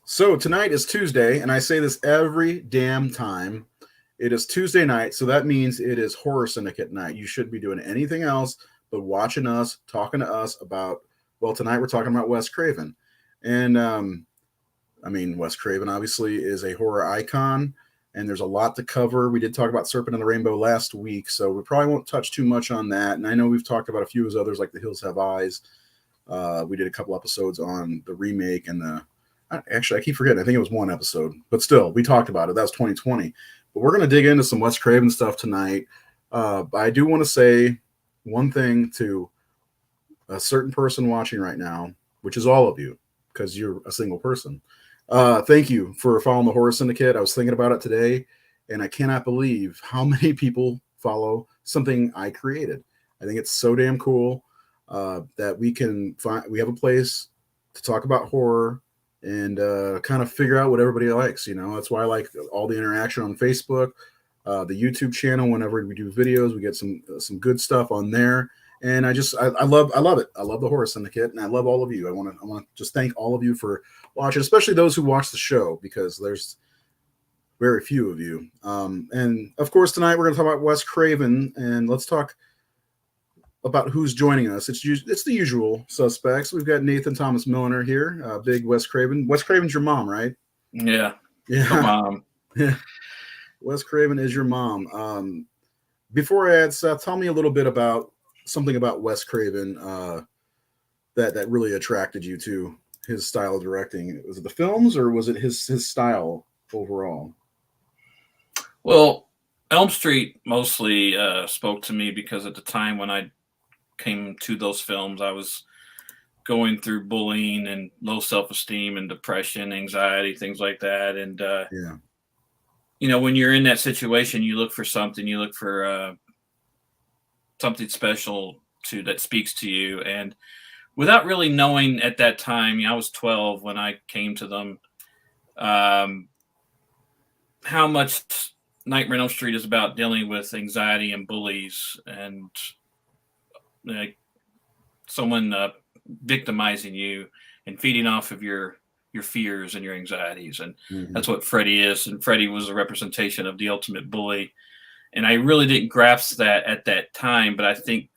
So tonight is Tuesday, and I say this every damn time. It is Tuesday night, so that means it is Horror Syndicate night. You shouldn't be doing anything else but watching us, talking to us about, well, tonight we're talking about Wes Craven. And, Wes Craven obviously is a horror icon, and there's a lot to cover. We did talk about Serpent and the Rainbow last week, so we probably won't touch too much on that. And I know we've talked about a few of his others, like The Hills Have Eyes. We did a couple episodes on the remake and the... Actually, I keep forgetting. I think it was one episode. But still, we talked about it. That was 2020. But we're going to dig into some Wes Craven stuff tonight. But I do want to say one thing to a certain person watching right now, which is all of you, because you're a single person. Thank you for following the Horror Syndicate. I was thinking about it today, and I cannot believe how many people follow something I created. I think it's so damn cool that we have a place to talk about horror and kind of figure out what everybody likes. That's why I like all the interaction on Facebook, the YouTube channel. Whenever we do videos, we get some good stuff on there, and I love it. I love the Horror Syndicate, and I love all of you. I want to just thank all of you for watching, especially those who watch the show, because there's very few of you. And of course, tonight we're going to talk about Wes Craven, and let's talk about who's joining us. It's the usual suspects. We've got Nathan Thomas Milliner here, big Wes Craven. Wes Craven's your mom, right? Yeah. My mom. Yeah. Wes Craven is your mom. Before I add Seth, tell me a little bit about something about Wes Craven that really attracted you to his style of directing. Was it the films, or was it his style overall? Well, Elm Street mostly spoke to me because at the time when I came to those films, I was going through bullying and low self-esteem and depression, anxiety, things like that. And, when you're in that situation, you look for something, you look for something special that speaks to you. And without really knowing at that time, I was 12 when I came to them, how much Nightmare on Elm Street is about dealing with anxiety and bullies and someone victimizing you and feeding off of your fears and your anxieties. And that's what Freddy is. And Freddy was a representation of the ultimate bully. And I really didn't grasp that at that time, but I think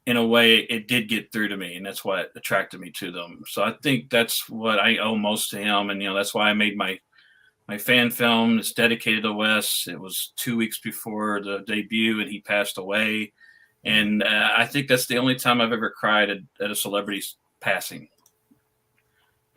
in a way it did get through to me, and that's what attracted me to them. So I think that's what I owe most to him. And, that's why I made my fan film. It's dedicated to Wes. It was 2 weeks before the debut, and he passed away. And I think that's the only time I've ever cried at a celebrity's passing,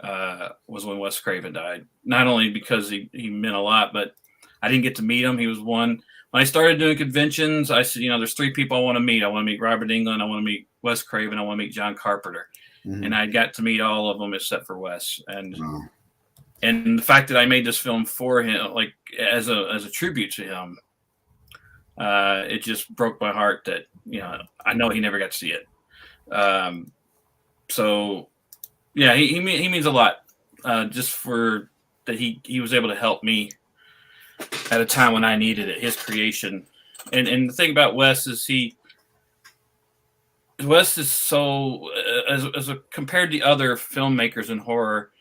was when Wes Craven died. Not only because he meant a lot, but I didn't get to meet him. He was one. When I started doing conventions, I said, there's 3 people I want to meet. I want to meet Robert Englund. I want to meet Wes Craven. I want to meet John Carpenter. And I got to meet all of them except for Wes. And the fact that I made this film for him, like as a tribute to him, it just broke my heart that, I know he never got to see it. So yeah, he means a lot, just for that he was able to help me at a time when I needed it, his creation. And the thing about Wes is Wes is so, compared to other filmmakers in horror,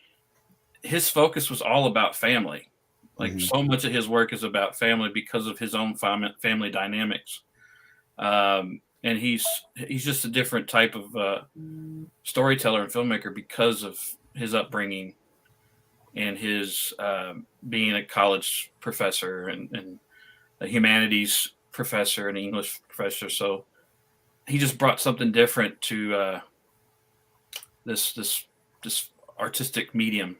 his focus was all about family. Like so much of his work is about family because of his own family dynamics. And he's just a different type of storyteller and filmmaker because of his upbringing and his being a college professor and a humanities professor and English professor. So he just brought something different to this artistic medium.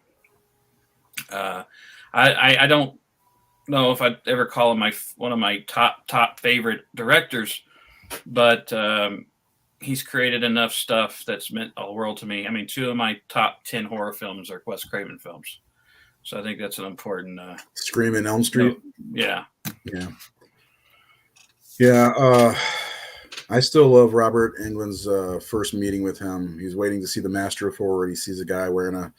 I don't know if I'd ever call him one of my top favorite directors, but he's created enough stuff that's meant a world to me. 2 of my top 10 horror films are Wes Craven films, so I think that's an important. Screaming Elm Street. Yeah. I still love Robert Englund's first meeting with him. He's waiting to see the Master of Horror. He sees a guy wearing a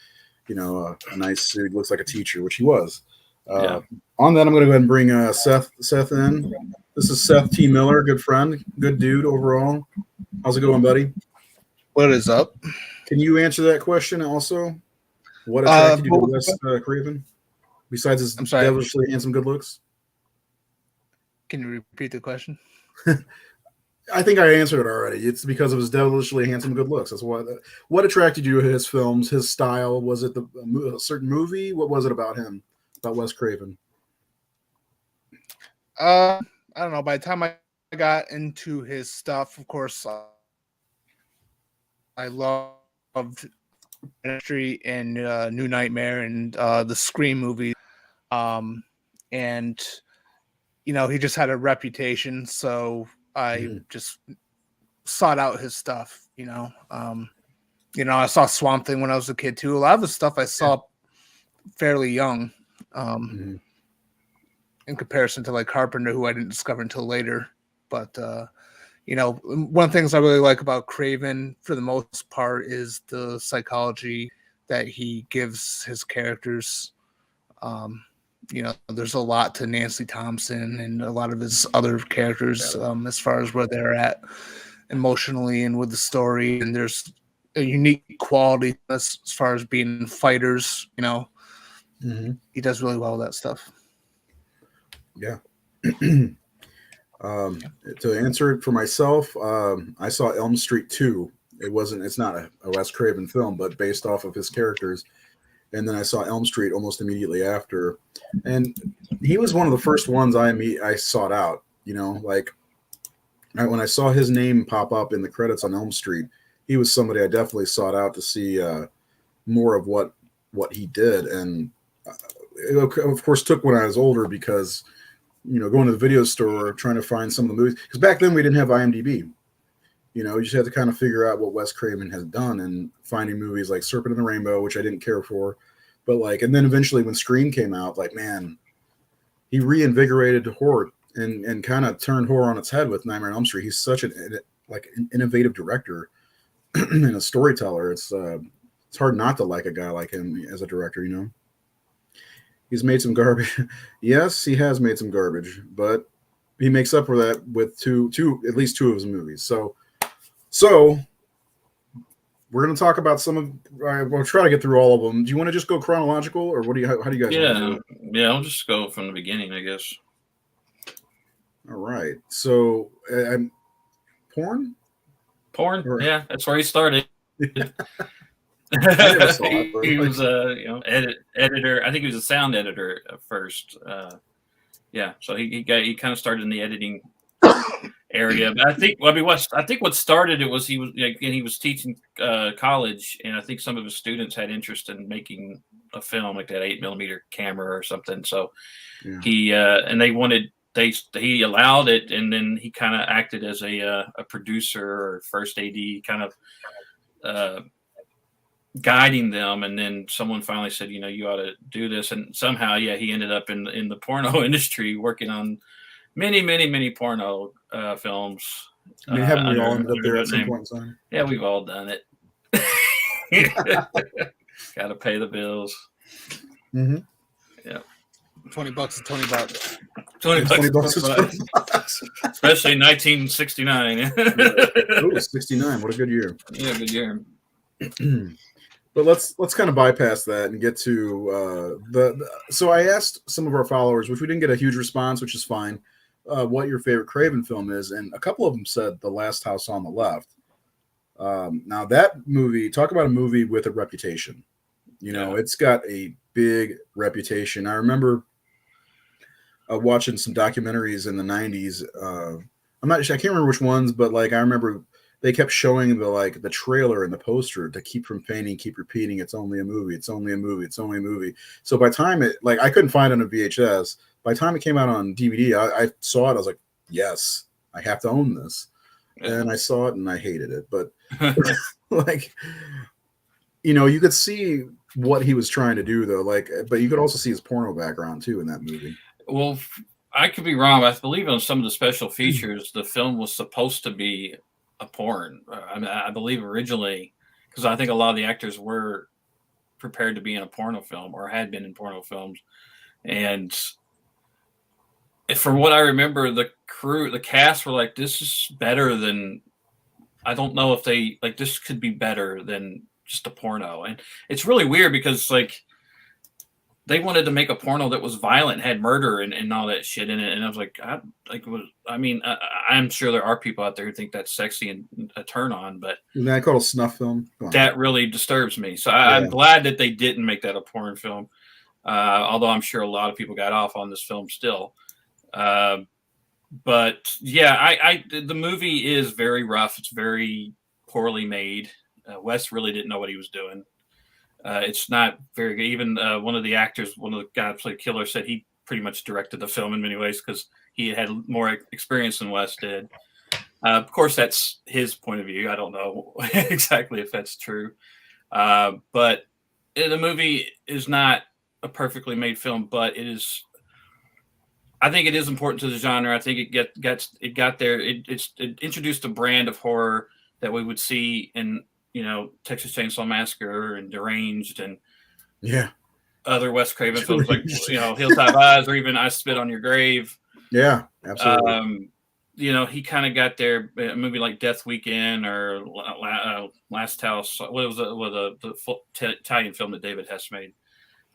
nice suit, looks like a teacher, which he was. On that, I'm going to go ahead and bring Seth in. This is Seth T. Miller, good friend, good dude overall. How's it going, buddy? What is up? Can you answer that question also? What attracted you to What was Wes Craven? Besides his I'm sorry. devilishly handsome good looks? Can you repeat the question? I think I answered it already. It's because of his devilishly handsome good looks. That's why. What attracted you to his films, his style? Was it a certain movie? What was it about him, about Wes Craven? I don't know. By the time I got into his stuff, of course, I loved Elm Street and New Nightmare and the Scream movies. And he just had a reputation, so I just sought out his stuff. I saw Swamp Thing when I was a kid too. A lot of the stuff I saw fairly young, in comparison to like Carpenter, who I didn't discover until later. But one of the things I really like about Craven, for the most part, is the psychology that he gives his characters. There's a lot to Nancy Thompson and a lot of his other characters, as far as where they're at emotionally and with the story. And there's a unique quality as far as being fighters. He does really well with that stuff. Yeah. To answer it for myself, I saw Elm Street 2. It's not a Wes Craven film, but based off of his characters. And then I saw Elm Street almost immediately after. And he was one of the first ones I sought out, when I saw his name pop up in the credits on Elm Street, he was somebody I definitely sought out to see more of what he did. And it, of course, took when I was older because, going to the video store, trying to find some of the movies. Because back then we didn't have IMDb. You just had to kind of figure out what Wes Craven has done, and finding movies like Serpent and the Rainbow, which I didn't care for. But and then eventually when Scream came out, man, he reinvigorated horror and kind of turned horror on its head with Nightmare on Elm Street. He's such an innovative director and a storyteller. It's hard not to like a guy like him as a director, He's made some garbage. Yes, he has made some garbage, but he makes up for that with at least two of his movies. So we're going to talk about some of. We'll try to get through all of them. Do you want to just go chronological, or how do you guys? Want to do it? Yeah. I'll just go from the beginning, I guess. All right. So, porn. Yeah, that's where he started. He was editor. I think he was a sound editor at first. So he kind of started in the editing area. But I think what started it was he was teaching college, and I think some of his students had interest in making a film like that 8mm camera or something. So he allowed it, and then he kind of acted as a producer or first AD, kind of guiding them. And then someone finally said, you ought to do this. And somehow, he ended up in the porno industry, working on many porno films. Haven't we all ended up there at some point in time? Yeah, we've all done it. Got to pay the bills. Mm-hmm. Yeah. $20 is $20. $20. Especially in 1969. Oh, 69. What a good year. Yeah, good year. But let's kind of bypass that and get to so I asked some of our followers, which we didn't get a huge response, which is fine, what your favorite Craven film is, and a couple of them said The Last House on the Left. Now that movie, talk about a movie with a reputation. It's got a big reputation. I remember watching some documentaries in the 90s. I can't remember which ones, but I remember they kept showing the trailer and the poster to keep from fainting, keep repeating, it's only a movie, it's only a movie, it's only a movie. So by the time I couldn't find it on a VHS. By the time it came out on DVD, I saw it. I was like, yes, I have to own this. And I saw it and I hated it. But you could see what he was trying to do though. But you could also see his porno background too in that movie. Well, I could be wrong. I believe on some of the special features, the film was supposed to be a porn. I believe originally, because I think a lot of the actors were prepared to be in a porno film or had been in porno films. And from what I remember, the cast were like, this is better than, I don't know if they, this could be better than just a porno. And it's really weird because like they wanted to make a porno that was violent, had murder and all that shit in it. And I was like, I'm sure there are people out there who think that's sexy and a turn on, but isn't that called a snuff film? That really disturbs me. So I'm glad that they didn't make that a porn film. Although I'm sure a lot of people got off on this film still. But yeah, the movie is very rough. It's very poorly made. Wes really didn't know what he was doing. It's not very good. Even one of the actors, one of the guys who played Killer, said he pretty much directed the film in many ways because he had more experience than Wes did. Of course, that's his point of view. I don't know exactly if that's true. But the movie is not a perfectly made film, but it is. I think it is important to the genre. I think it got there. It introduced a brand of horror that we would see in Texas Chainsaw Massacre and Deranged and other Wes Craven films like Hills Have Eyes or even I Spit on Your Grave. Yeah, absolutely. He kind of got there. A movie like Death Weekend or Last House. What was the Italian film that David Hess made?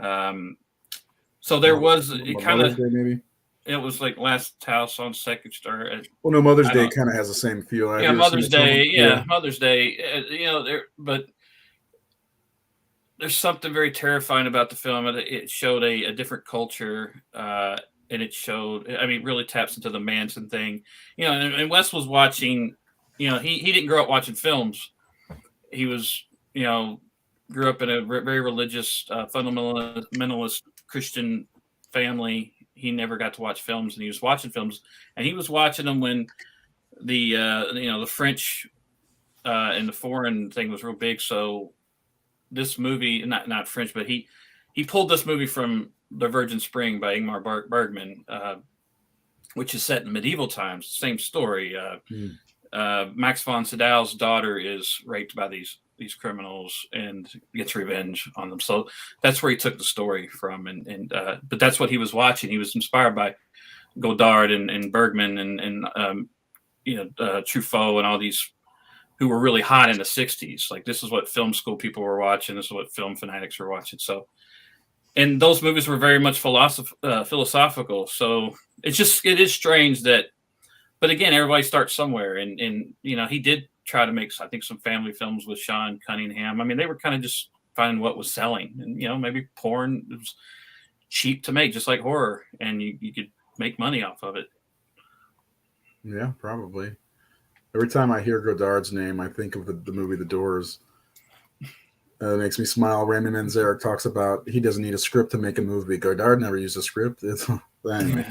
So there was it kind of maybe. It was like Last House on Second Star. Well, no, Mother's Day kind of has the same feel. Mother's Day. Mother's Day. But there's something very terrifying about the film. It showed a different culture, and it showed. I mean, it really taps into the Manson thing. And Wes was watching. He didn't grow up watching films. He was, grew up in a very religious, fundamentalist Christian family. He never got to watch films, and he was watching films, and he was watching them when the French and the foreign thing was real big. So this movie, not French, but he pulled this movie from The Virgin Spring by Ingmar Bergman, which is set in medieval times. Same story. Max von Sydow's daughter is raped by these criminals and gets revenge on them. So that's where he took the story from. But that's what he was watching. He was inspired by Godard and Bergman and Truffaut and all these who were really hot in the 60s. Like this is what film school people were watching. This is what film fanatics were watching. So, and those movies were very much philosophical. So it is strange that, but again, everybody starts somewhere. And he did try to make, I think, some family films with Sean Cunningham. I mean, they were kind of just finding what was selling, and maybe porn was cheap to make, just like horror, and you could make money off of it. Yeah, probably. Every time I hear Godard's name, I think of the movie The Doors. It makes me smile. Raymond Manzarek talks about he doesn't need a script to make a movie. Godard never used a script. Anyway.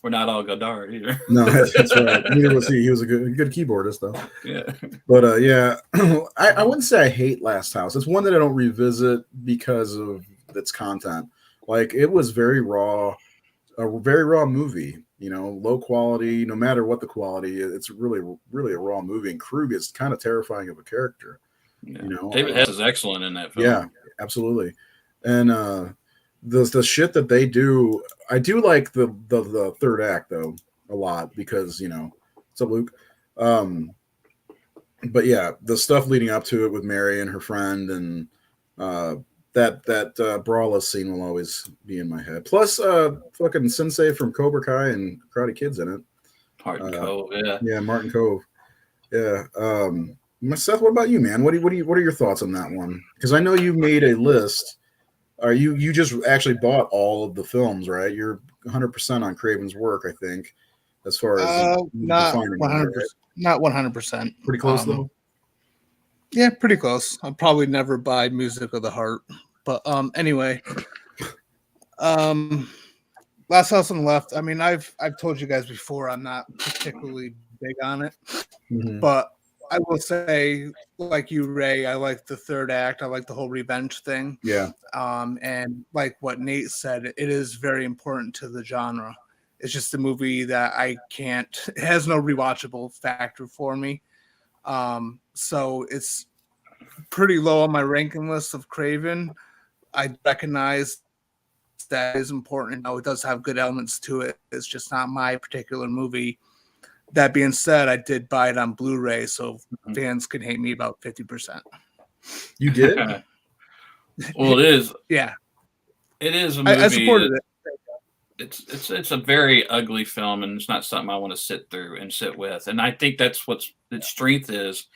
We're not all Godard either. No, that's right. Neither was he. He was a good keyboardist, though. Yeah. But I wouldn't say I hate Last House. It's one that I don't revisit because of its content. Like it was very raw, a very raw movie. Low quality. No matter what the quality, it's really, really a raw movie. And Krug is kind of terrifying of a character. Yeah. David Hess is excellent in that film. Yeah, absolutely. And the shit that they do, I do like the third act though a lot because what's up, Luke? But yeah, the stuff leading up to it with Mary and her friend and that brawless scene will always be in my head. Plus, fucking Sensei from Cobra Kai and Karate Kid's in it. Martin Cove, yeah. Yeah, Martin Cove. Yeah. Seth, what about you, man? What are your thoughts on that one? Because I know you made a list. You just actually bought all of the films, right? You're 100% on Craven's work, I think, as far as not 100%. Right? Not 100%. Pretty close though. Yeah, pretty close. I'll probably never buy Music of the Heart, but anyway. Last House on the Left. I mean, I've told you guys before I'm not particularly big on it, but I will say, like you, Ray, I like the third act. I like the whole revenge thing. Yeah. And like what Nate said, it is very important to the genre. It's just a movie that it has no rewatchable factor for me. So it's pretty low on my ranking list of Craven. I recognize that is important. It does have good elements to it. It's just not my particular movie. That being said, I did buy it on Blu-ray, so fans can hate me about 50%. You did? Well, it is. Yeah, It is a movie. I supported it. It's a very ugly film, and it's not something I want to sit through and sit with. And I think that's what its strength is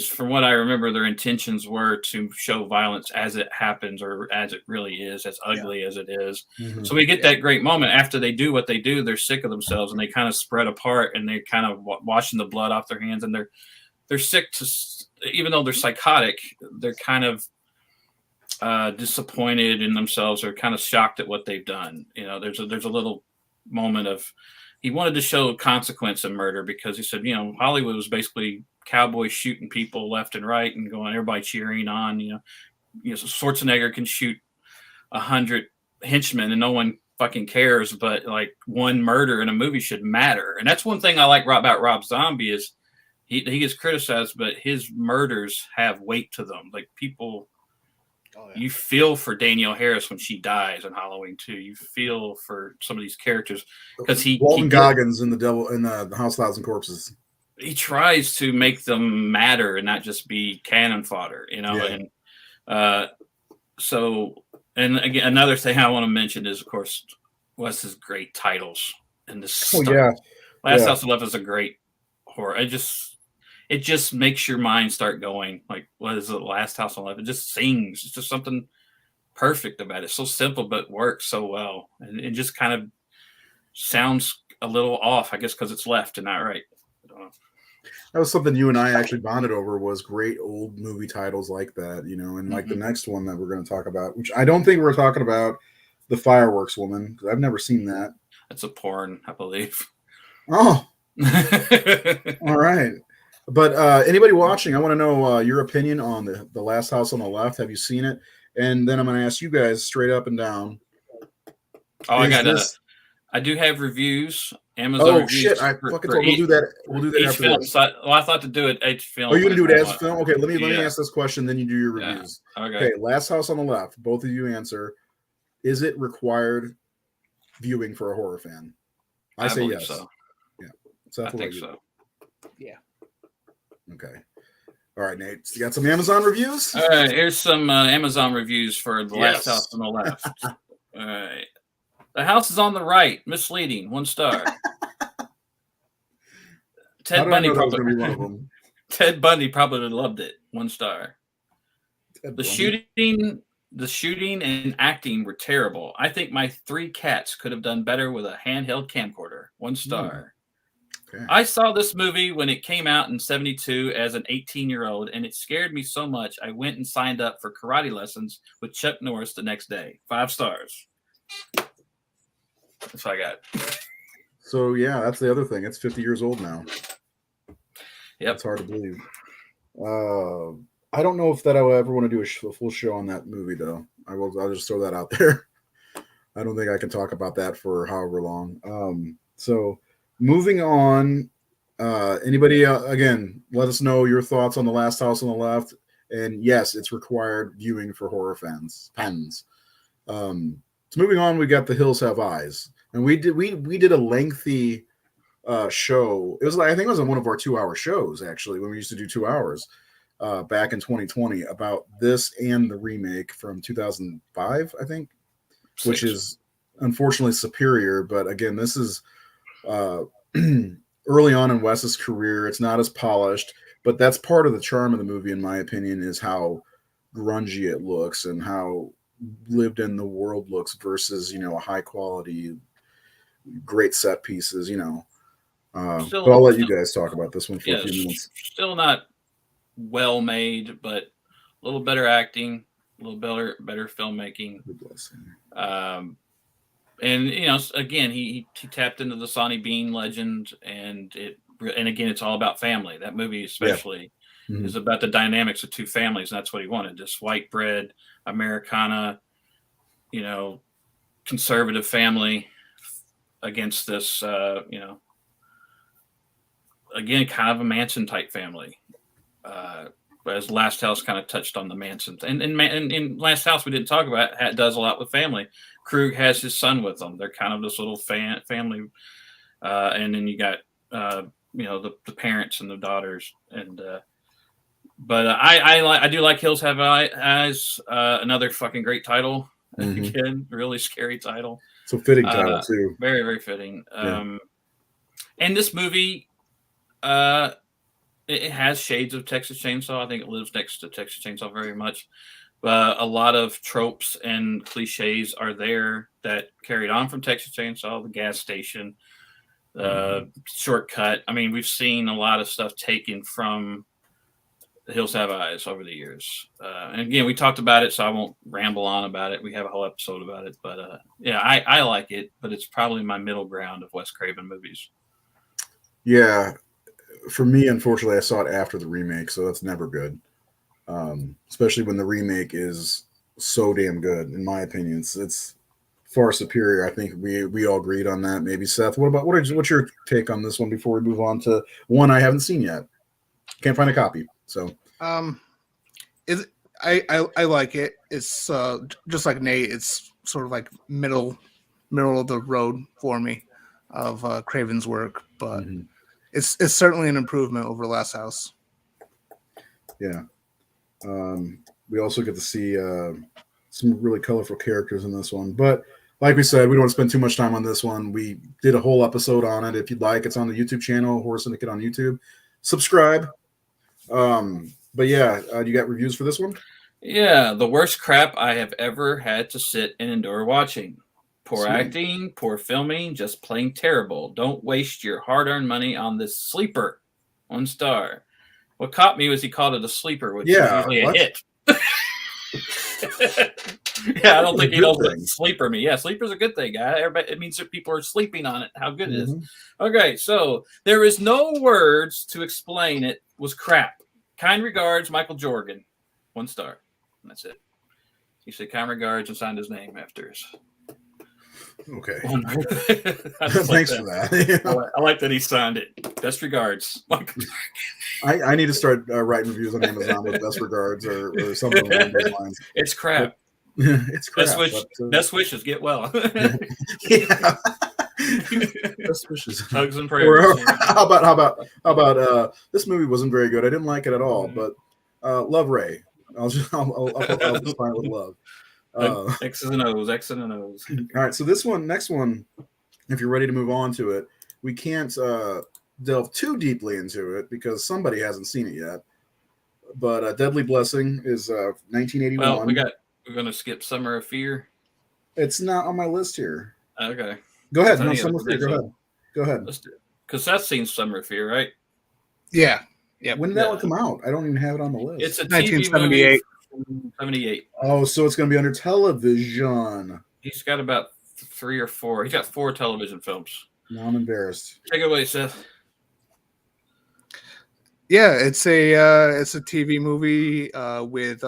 from what I remember, their intentions were to show violence as it happens or as it really is, as ugly as it is. Mm-hmm. So we get that great moment after they do what they do. They're sick of themselves and they kind of spread apart and they're kind of washing the blood off their hands, and they're sick to, even though they're psychotic, they're kind of disappointed in themselves or kind of shocked at what they've done. You know, there's a little moment of, he wanted to show consequence of murder because he said, you know, Hollywood was basically cowboys shooting people left and right and going, everybody cheering on, you know, so Schwarzenegger can shoot 100 henchmen and no one fucking cares, but like one murder in a movie should matter. And that's one thing I like about Rob Zombie is he gets criticized, but his murders have weight to them. Like people, you feel for Danielle Harris when she dies in Halloween 2. You feel for some of these characters because Walton Goggins in the House of Thousand Corpses. He tries to make them matter and not just be cannon fodder, you know. Yeah. And and again, another thing I want to mention is, of course, Wes's great titles and this. Last House on the Left is a great horror. It just makes your mind start going. Like, what is it? Last House on the Left? It just sings. It's just something perfect about it. It's so simple, but works so well. And it just kind of sounds a little off, I guess, because it's left and not right. I don't know. That was something you and I actually bonded over, was great old movie titles like that, you know, and like the next one that we're going to talk about, which I don't think we're talking about, The Fireworks Woman, because I've never seen that. It's a porn, I believe. Oh. All right. But anybody watching, I want to know your opinion on the Last House on the Left. Have you seen it? And then I'm going to ask you guys straight up and down. Oh, I do have reviews. Amazon. Oh shit! I fucking we'll do that. We'll do that after film. this. I thought to do it each film. Oh, you're gonna do it as a film? Okay, let me ask this question. Then you do your reviews. Yeah. Okay. Last House on the Left. Both of you answer. Is it required viewing for a horror fan? I say yes. So. Yeah. So I think so. Yeah. Okay. All right, Nate. So you got some Amazon reviews? All right. Here's some Amazon reviews for The Last House on the Left. All right. The House is on the Right. Misleading. 1 star. Ted Bundy probably loved it. 1 star. The shooting and acting were terrible. I think my 3 cats could have done better with a handheld camcorder. 1 star. Okay. I saw this movie when it came out in 1972 as an 18-year-old, and it scared me so much I went and signed up for karate lessons with Chuck Norris the next day. 5 stars. That's what I got. So yeah, that's the other thing. It's 50 years old now. Yep. It's hard to believe. I don't know if that I'll ever want to do a full show on that movie, though. I'll just throw that out there. I don't think I can talk about that for however long. So moving on, anybody again, let us know your thoughts on The Last House on the Left. And yes, it's required viewing for horror fans. So moving on, we got The Hills Have Eyes, and we did a lengthy show. It was like, I think it was on one of our 2-hour shows actually, when we used to do 2 hours back in 2020 about this and the remake from 2005, I think, which is unfortunately superior. But again, this is early on in Wes's career. It's not as polished, but that's part of the charm of the movie, in my opinion, is how grungy it looks and how lived in the world looks versus, you know, a high quality, great set pieces, you know. But I'll let you guys talk about this one for a few minutes. Still not well made, but a little better acting, a little better filmmaking. And you know, again, he tapped into the Sonny Bean legend, and again, it's all about family. That movie especially is about the dynamics of 2 families, and that's what he wanted. This white bread Americana, you know, conservative family against this, you know, again, kind of a Manson type family. Whereas Last House kind of touched on the Manson. And in Last House, we didn't talk about it, does a lot with family. Krug has his son with them. They're kind of this little family. And then you got, you know, the parents and the daughters. And But I do like Hills Have Eyes. Another fucking great title. Again, really scary title. It's a fitting title too. Very, very fitting. Yeah. And this movie, it has shades of Texas Chainsaw. I think it lives next to Texas Chainsaw very much. A lot of tropes and cliches are there that carried on from Texas Chainsaw, the gas station, shortcut. I mean, we've seen a lot of stuff taken from The Hills Have Eyes over the years. And again, we talked about it, so I won't ramble on about it. We have a whole episode about it. But yeah, I like it, but it's probably my middle ground of Wes Craven movies. Yeah. For me, unfortunately, I saw it after the remake, so that's never good. Especially when the remake is so damn good, in my opinion. It's far superior. I think we all agreed on that. Maybe Seth. What's your take on this one before we move on to one I haven't seen yet? Can't find a copy. So I like it. It's just like Nate. It's sort of like middle of the road for me of Craven's work, but it's certainly an improvement over Last House. Yeah. We also get to see some really colorful characters in this one. But like we said, we don't want to spend too much time on this one. We did a whole episode on it. If you'd like, it's on the YouTube channel, Horror Syndicate on YouTube. Subscribe. But yeah, you got reviews for this one? Yeah, the worst crap I have ever had to sit and endure watching. Poor acting, poor filming, just plain terrible. Don't waste your hard-earned money on this sleeper. 1 star. What caught me was he called it a sleeper, which is usually a hit. Yeah, I don't think he knows what sleeper means. Yeah, sleeper's a good thing. It means that people are sleeping on it. How good it is. Okay, so there is no words to explain it. Was crap. Kind regards, Michael Jordan. 1 star. And that's it. He said kind regards and signed his name after us. Okay. Thanks for that. I like that he signed it. Best regards, Michael. I need to start writing reviews on Amazon with best regards or something along those lines. It's crap. It's crap. Best wishes. Get well. Yeah. Best wishes. Hugs and prayers. How about this movie wasn't very good. I didn't like it at all, but love Ray. I'll just find it with love. X's and O's. All right, so next one, if you're ready to move on to it, we can't delve too deeply into it because somebody hasn't seen it yet. But Deadly Blessing is 1981. Well, we're going to skip Summer of Fear. It's not on my list here. Okay. Go ahead. No, Summer of Fear. Go ahead. Let's do it. Because Seth's seen Summer of Fear, right? Yeah. Yeah. When did that one come out? I don't even have it on the list. It's a 1978. 78. Oh, so it's going to be under television. He's got about 3 or 4. He's got 4 television films. Now I'm embarrassed. Take it away, Seth. Yeah, it's a TV movie with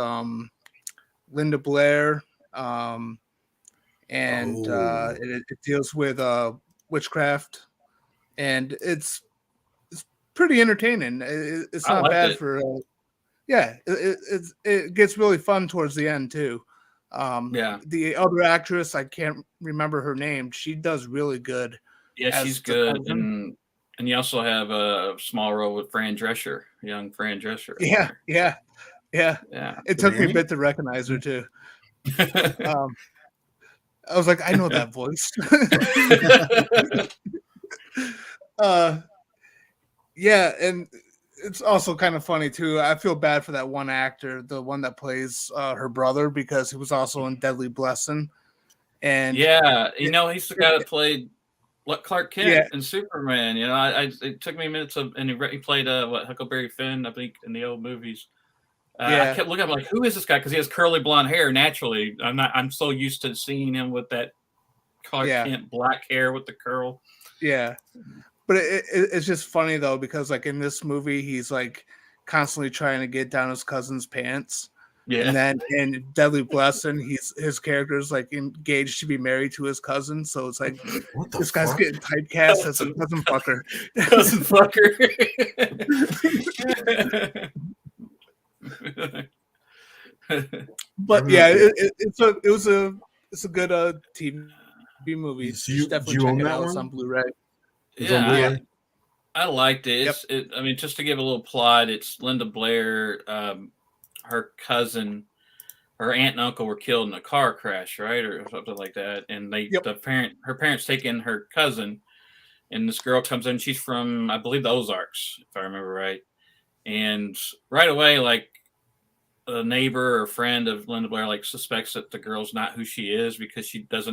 Linda Blair, and it deals with witchcraft, and it's pretty entertaining. It's not bad for. It gets really fun towards the end too. The other actress, I can't remember her name. She does really good. Yeah, she's good, and you also have a small role with Fran Drescher, young Fran Drescher. Yeah. It took me a bit to recognize her too. I was like, I know that voice. Yeah, and it's also kind of funny too. I feel bad for that one actor, the one that plays her brother, because he was also in Deadly Blessing. And yeah, he's the guy that played Clark Kent and Superman. It took me a minute and he played Huckleberry Finn, I think, in the old movies. I kept looking at him like, who is this guy? Because he has curly blonde hair naturally. I'm so used to seeing him with that Clark Kent black hair with the curl. Yeah. But it's just funny though, because like in this movie, he's like constantly trying to get down his cousin's pants. Yeah. And then in Deadly Blessing, his character is like engaged to be married to his cousin. So it's like this guy's getting typecast as a cousin fucker. Cousin fucker. But yeah, it's a good TV movie. You definitely check it out. It's on Blu-ray. Yeah, I liked it. Yep. I mean, just to give a little plot, it's Linda Blair, her cousin, her aunt and uncle were killed in a car crash, right, or something like that. And Yep. her parents take in her cousin, and this girl comes in. She's from, I believe, the Ozarks, if I remember right. And right away, like, a neighbor or friend of Linda Blair like suspects that the girl's not who she is because she has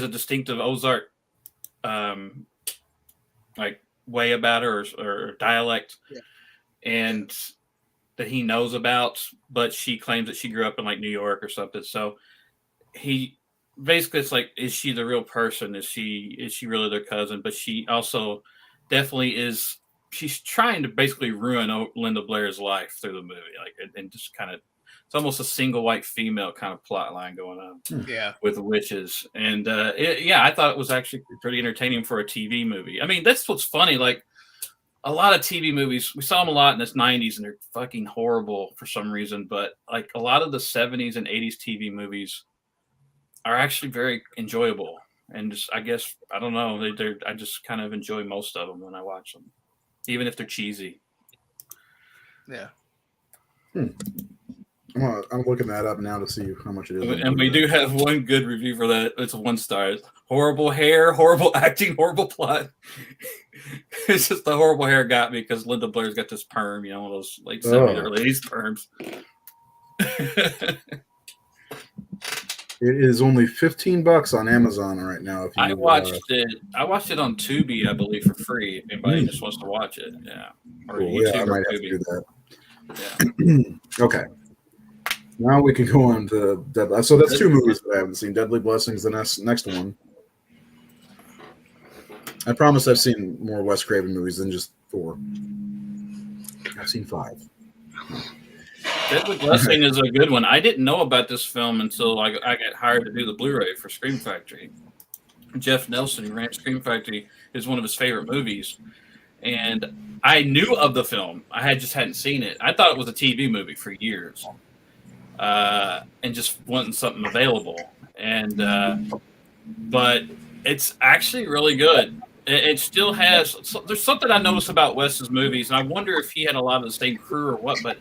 a distinctive Ozark like way about her or dialect, yeah. and that he knows about, but she claims that she grew up in like New York or something. So he basically, it's like, is she the real person? Is she really their cousin? But she also definitely is. She's trying to basically ruin Linda Blair's life through the movie, like, and just kind of, it's almost a single white female kind of plot line going on. Yeah, with witches. And yeah, I thought it was actually pretty entertaining for a TV movie. I mean, that's what's funny. Like, a lot of TV movies, we saw them a lot in the 90s, and they're fucking horrible for some reason. But like a lot of the 70s and 80s TV movies are actually very enjoyable. And just, I guess, I don't know, I just kind of enjoy most of them when I watch them, even if they're cheesy. Yeah. I'm looking that up now to see how much it is. And we do have one good review for that. It's 1 star. Horrible hair, horrible acting, horrible plot. It's just the horrible hair got me because Linda Blair's got this perm, you know, one of those late 70s, early 80s perms. It is only $15 on Amazon right now. If you, I watched it on Tubi, I believe, for free. If anybody just wants to watch it, yeah. Or cool. YouTube, Yeah, I might or have Tubi. to do that. Yeah. Okay. Now we can go on to Deadly. So that's 2 movies that I haven't seen. Deadly Blessings, the next one. I promise I've seen more Wes Craven movies than just 4. I've seen 5. Deadly Blessing is a good one. I didn't know about this film until I got hired to do the Blu-ray for Scream Factory. Jeff Nelson, who ran Scream Factory, is one of his favorite movies. And I knew of the film. I hadn't seen it. I thought it was a TV movie for years. And just wanting something available. And but it's actually really good. It still has. There's something I noticed about Wes's movies, and I wonder if he had a lot of the same crew or what. But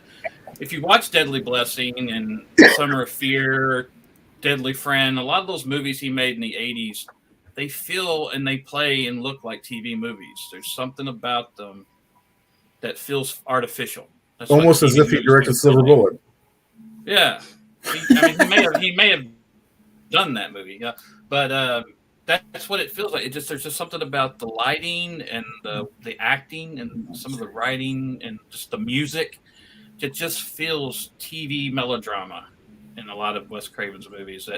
if you watch Deadly Blessing and Summer of Fear, Deadly Friend, a lot of those movies he made in the 80s, they feel and they play and look like TV movies. There's something about them that feels artificial. That's almost as if he directed Silver Bullet. Yeah, he may have done that movie. Yeah, but that's what it feels like. There's just something about the lighting and the acting and some of the writing and just the music. It just feels TV melodrama in a lot of Wes Craven's movies.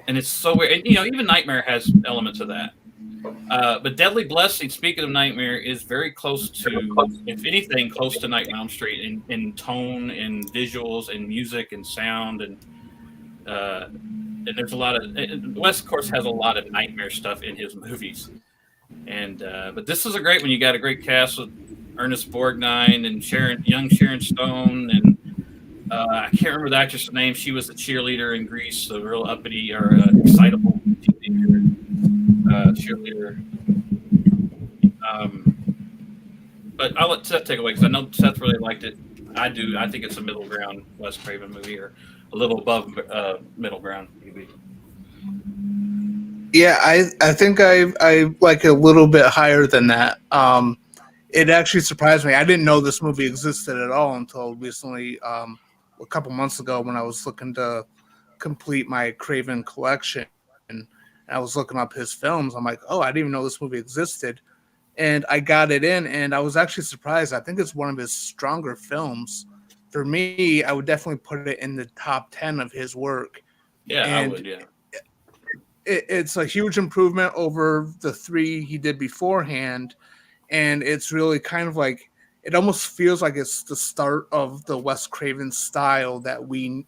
And it's so weird. And, you know, even Nightmare has elements of that. But Deadly Blessing, speaking of Nightmare, is very close to, if anything, close to Nightmare on Elm Street in tone and visuals and music and sound. And there's a lot of, Wes, of course, has a lot of Nightmare stuff in his movies. And but this is a great one. You got a great cast with Ernest Borgnine and young Sharon Stone, and I can't remember the actress' name. She was the cheerleader in Grease, a real uppity or excitable cheerleader. But I'll let Seth take away because I know Seth really liked it. I do. I think it's a middle ground Wes Craven movie, or a little above middle ground maybe. Yeah, I think I like it a little bit higher than that. It actually surprised me. I didn't know this movie existed at all until recently, a couple months ago when I was looking to complete my Craven collection. And I was looking up his films. I'm like, oh, I didn't even know this movie existed. And I got it in, and I was actually surprised. I think it's one of his stronger films. For me, I would definitely put it in the top 10 of his work. Yeah, and I would, yeah. It's a huge improvement over the 3 he did beforehand. And it's really kind of like, it almost feels like it's the start of the Wes Craven style that we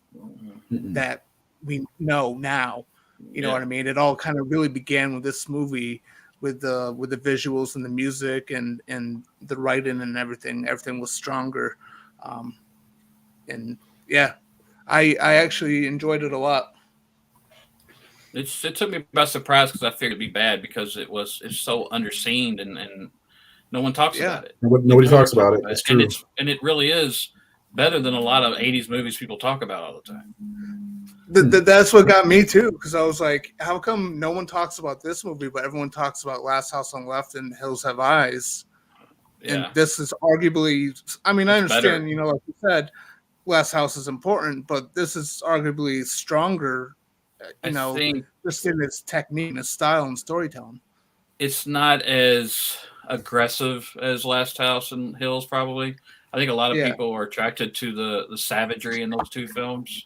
know now. You know what I mean? It all kind of really began with this movie, with the visuals and the music and the writing and everything. Everything was stronger. And yeah, I actually enjoyed it a lot. It took me by surprise because I figured it'd be bad because it's so underseen and no one talks about it. Nobody talks about it. It's true. And it really is better than a lot of 80s movies people talk about all the time. That's what got me too, because I was like, how come no one talks about this movie, but everyone talks about Last House on the Left and Hills Have Eyes? Yeah. And this is arguably, I mean, I understand, better. like you said, Last House is important, but this is arguably stronger, just in its technique and its style and storytelling. It's not as aggressive as Last House and Hills, probably. I think a lot of people are attracted to the savagery in those two films.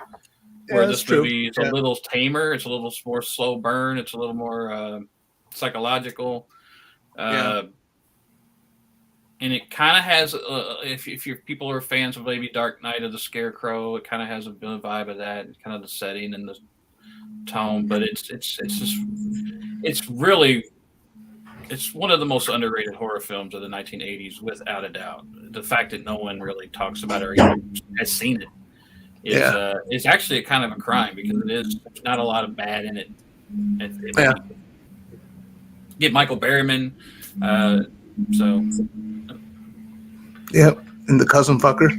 Where this movie is a little tamer, it's a little more slow burn, it's a little more psychological, and it kind of has. If your people are fans of maybe Dark Knight of the Scarecrow, it kind of has a bit of vibe of that, kind of the setting and the tone. But it's one of the most underrated horror films of the 1980s, without a doubt. The fact that no one really talks about it or even has seen it. It's actually kind of a crime because there's not a lot of bad in it. Get Michael Berryman, Yep, and the cousin fucker.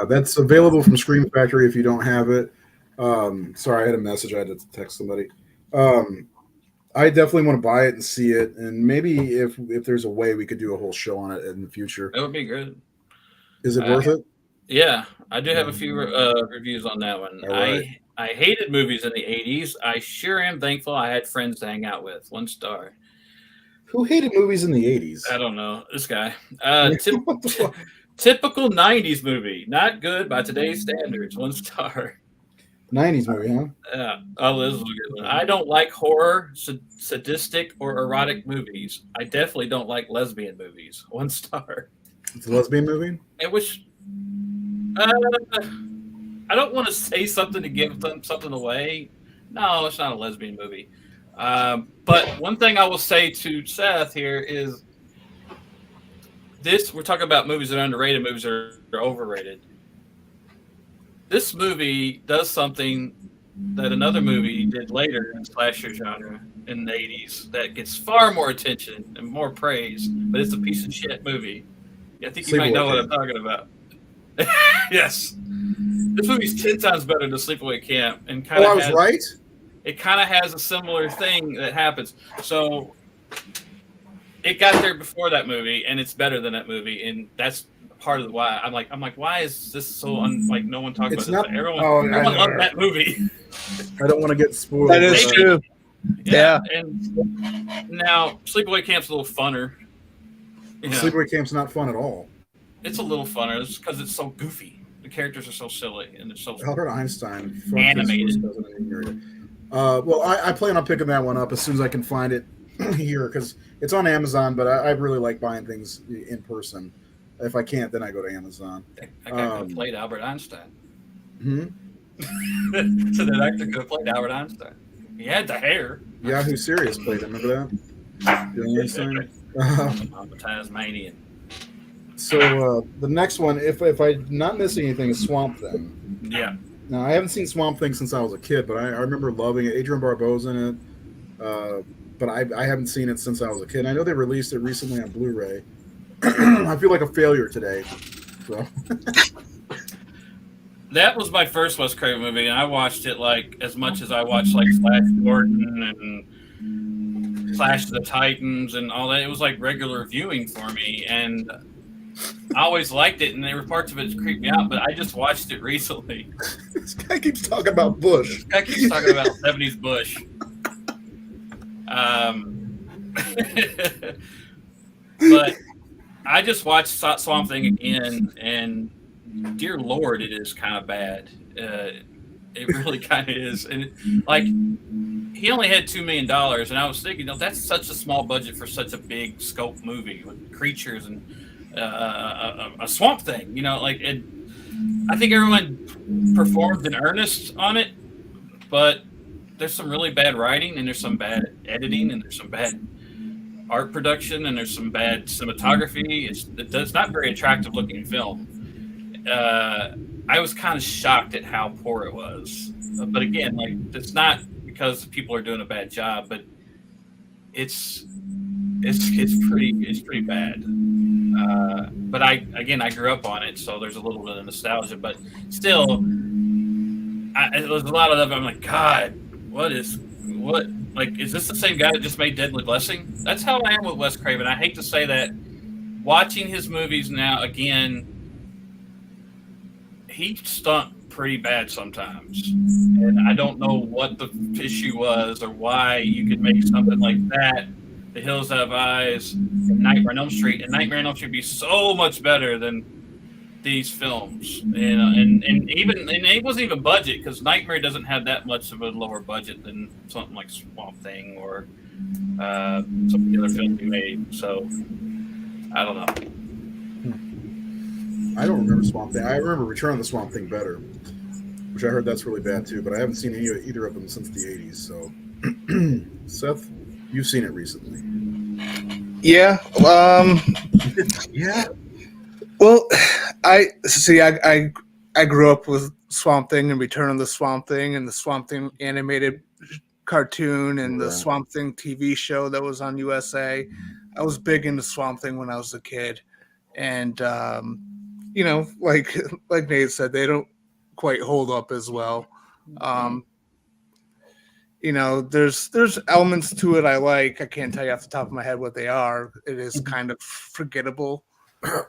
That's available from Scream Factory if you don't have it. Sorry, I had a message. I had to text somebody. I definitely want to buy it and see it, and maybe if there's a way we could do a whole show on it in the future. That would be good. Is it worth it? Yeah, I do have a few reviews on that one. Right. I hated movies in the 80s. I sure am thankful I had friends to hang out with. 1 star. Who hated movies in the 80s? I don't know. This guy. Typical 90s movie. Not good by today's standards. 1 star. 90s movie, huh? Yeah. Oh, this is a good one. I don't like horror, sadistic, or erotic movies. I definitely don't like lesbian movies. 1 star. It's a lesbian movie? It was. I don't want to say something to give them something away. No, it's not a lesbian movie. But one thing I will say to Seth here is this: we're talking about movies that are underrated, movies that are overrated. This movie does something that another movie did later in the slasher genre in the 80s that gets far more attention and more praise, but it's a piece of shit movie. I think you might know what I'm talking about. Yes. This movie's 10 times better than Sleepaway Camp. And I was right? It kind of has a similar thing that happens. So it got there before that movie, and it's better than that movie, and that's part of why I'm like, why is this so like no one talks about this? Everyone loved that movie. I don't want to get spoiled. That is true. Yeah. And now Sleepaway Camp's a little funner. Sleepaway Camp's not fun at all. It's a little funner because it's so goofy. The characters are so silly and they're so Albert Einstein animated. Well, I plan on picking that one up as soon as I can find it here because it's on Amazon. But I really like buying things in person. If I can't, then I go to Amazon. That guy could have played Albert Einstein. So that actor could have played Albert Einstein. He had the hair. Yahoo Serious played him. Remember that? You know what I'm saying? I'm a Tasmanian. So the next one, if I'm not missing anything, is Swamp Thing. Yeah. Now, I haven't seen Swamp Thing since I was a kid, but I remember loving it. Adrian Barbeau's in it. But I haven't seen it since I was a kid. I know they released it recently on Blu-ray. I feel like a failure today. So. That was my first Wes Craven movie, and I watched it like as much as I watched like Flash Gordon and Clash of the Titans and all that. It was like regular viewing for me, and I always liked it, and there were parts of it that creeped me out, but I just watched it recently. This guy keeps talking about Bush. This guy keeps talking about 70s Bush. But I just watched Swamp Thing again, and dear Lord, it is kind of bad. It really kind of is. And like, he only had $2 million, and I was thinking, that's such a small budget for such a big scope movie with creatures and a swamp thing, and I think everyone performed in earnest on it, but there's some really bad writing, and there's some bad editing, and there's some bad art production, and there's some bad cinematography. It's not very attractive looking film. I was kind of shocked at how poor it was. But again, like it's not because people are doing a bad job, but it's pretty bad. But I grew up on it, so there's a little bit of nostalgia. But still, it was a lot of them. I'm like, God, is this the same guy that just made Deadly Blessing? That's how I am with Wes Craven. I hate to say that. Watching his movies now again, he stunk pretty bad sometimes, and I don't know what the issue was or why you could make something like that, The Hills Have Eyes, and Nightmare on Elm Street, and Nightmare on Elm Street be so much better than these films, and it wasn't even budget because Nightmare doesn't have that much of a lower budget than something like Swamp Thing or some of the other films he made. So I don't know. I don't remember Swamp Thing. I remember Return of the Swamp Thing better, which I heard that's really bad too. But I haven't seen either of them since the '80s. So, Seth, you've seen it recently. Yeah. Yeah. Well, I grew up with Swamp Thing and Return of the Swamp Thing and the Swamp Thing animated cartoon and the Swamp Thing TV show that was on USA. I was big into Swamp Thing when I was a kid, and like Nate said, they don't quite hold up as well. There's elements to it I like. I can't tell you off the top of my head what they are. It is kind of forgettable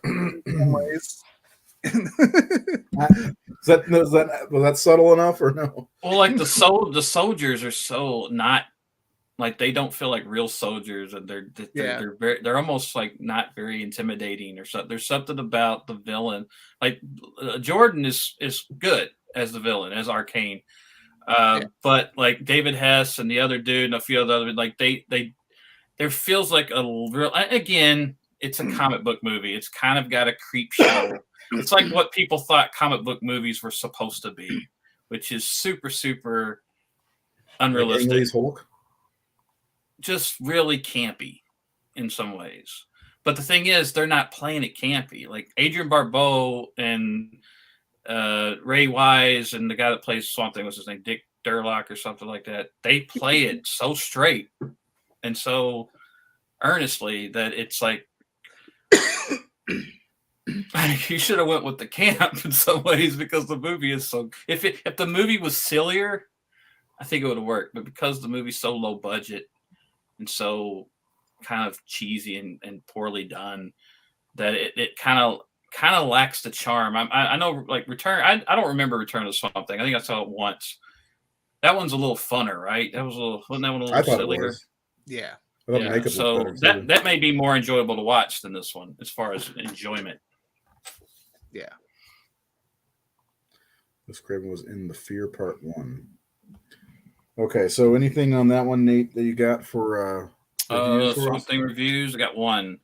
in some ways. Was that subtle enough or no? Well, like the soldiers are so not like they don't feel like real soldiers, and they're almost like not very intimidating or something. There's something about the villain, like Jordan is good as the villain, as Arcane, but like David Hess and the other dude and a few other like there feels like a real again. It's a comic book movie. It's kind of got a creep show. It's like what people thought comic book movies were supposed to be, which is super, super unrealistic. Like Hulk? Just really campy in some ways. But the thing is, they're not playing it campy. Like Adrian Barbeau and Ray Wise and the guy that plays Swamp Thing, what's his name? Dick Durlock or something like that. They play it so straight and so earnestly that it's like you should have went with the camp in some ways because the movie is so. If the movie was sillier, I think it would have worked. But because the movie's so low budget and so kind of cheesy and poorly done, that it kind of lacks the charm. I know like Return. I don't remember Return of the Swamp Thing. I think I saw it once. That one's a little funner, right? Wasn't that one a little sillier? Yeah. So that may be more enjoyable to watch than this one as far as enjoyment. Yeah. This Craven was in The Fear Part 1. Okay, so anything on that one, Nate, that you got for Swamp Thing reviews? I got one.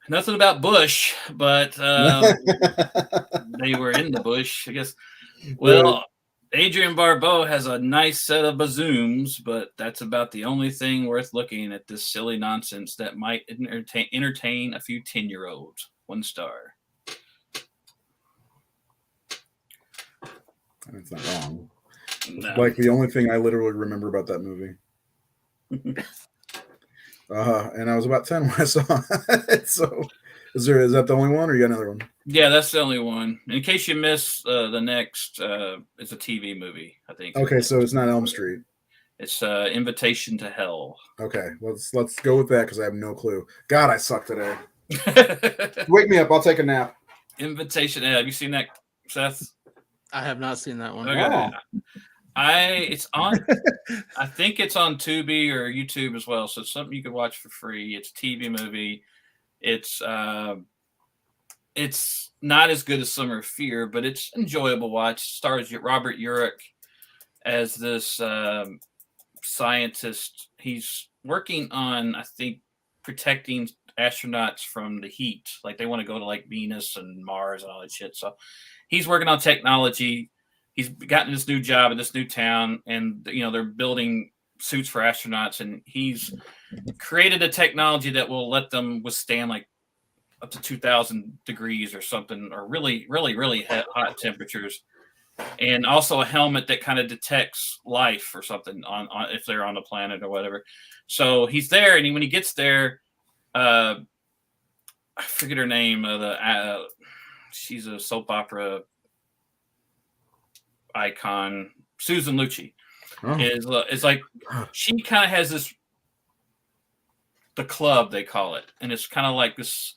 Nothing about Bush, but they were in the bush, I guess. Well, Adrian Barbeau has a nice set of bazooms, but that's about the only thing worth looking at this silly nonsense that might entertain a few 10-year-olds. 1 star. That's not wrong. No. Like the only thing I literally remember about that movie. And I was about 10 when I saw it. So is that the only one or you got another one? Yeah, that's the only one. In case you miss the next, it's a TV movie, I think. Okay, so it's not Elm Street. It's Invitation to Hell. Okay, let's go with that because I have no clue. God, I suck today. Wake me up. I'll take a nap. Invitation. Have you seen that, Seth? I have not seen that one. Okay. Oh. It's on. I think it's on Tubi or YouTube as well. So it's something you can watch for free. It's a TV movie. It's not as good as Summer of Fear, but it's enjoyable watch. Stars Robert Urich as this scientist. He's working on, I think, protecting astronauts from the heat. Like they want to go to like Venus and Mars and all that shit. So he's working on technology. He's gotten this new job in this new town, and they're building suits for astronauts, and he's created a technology that will let them withstand like up to 2,000 degrees or something, or really, really, really hot temperatures. And also a helmet that kind of detects life or something on if they're on the planet or whatever. So he's there, and when he gets there, I forget her name. She's a soap opera icon, Susan Lucci. Is like she kind of has the club, they call it, and it's kind of like this.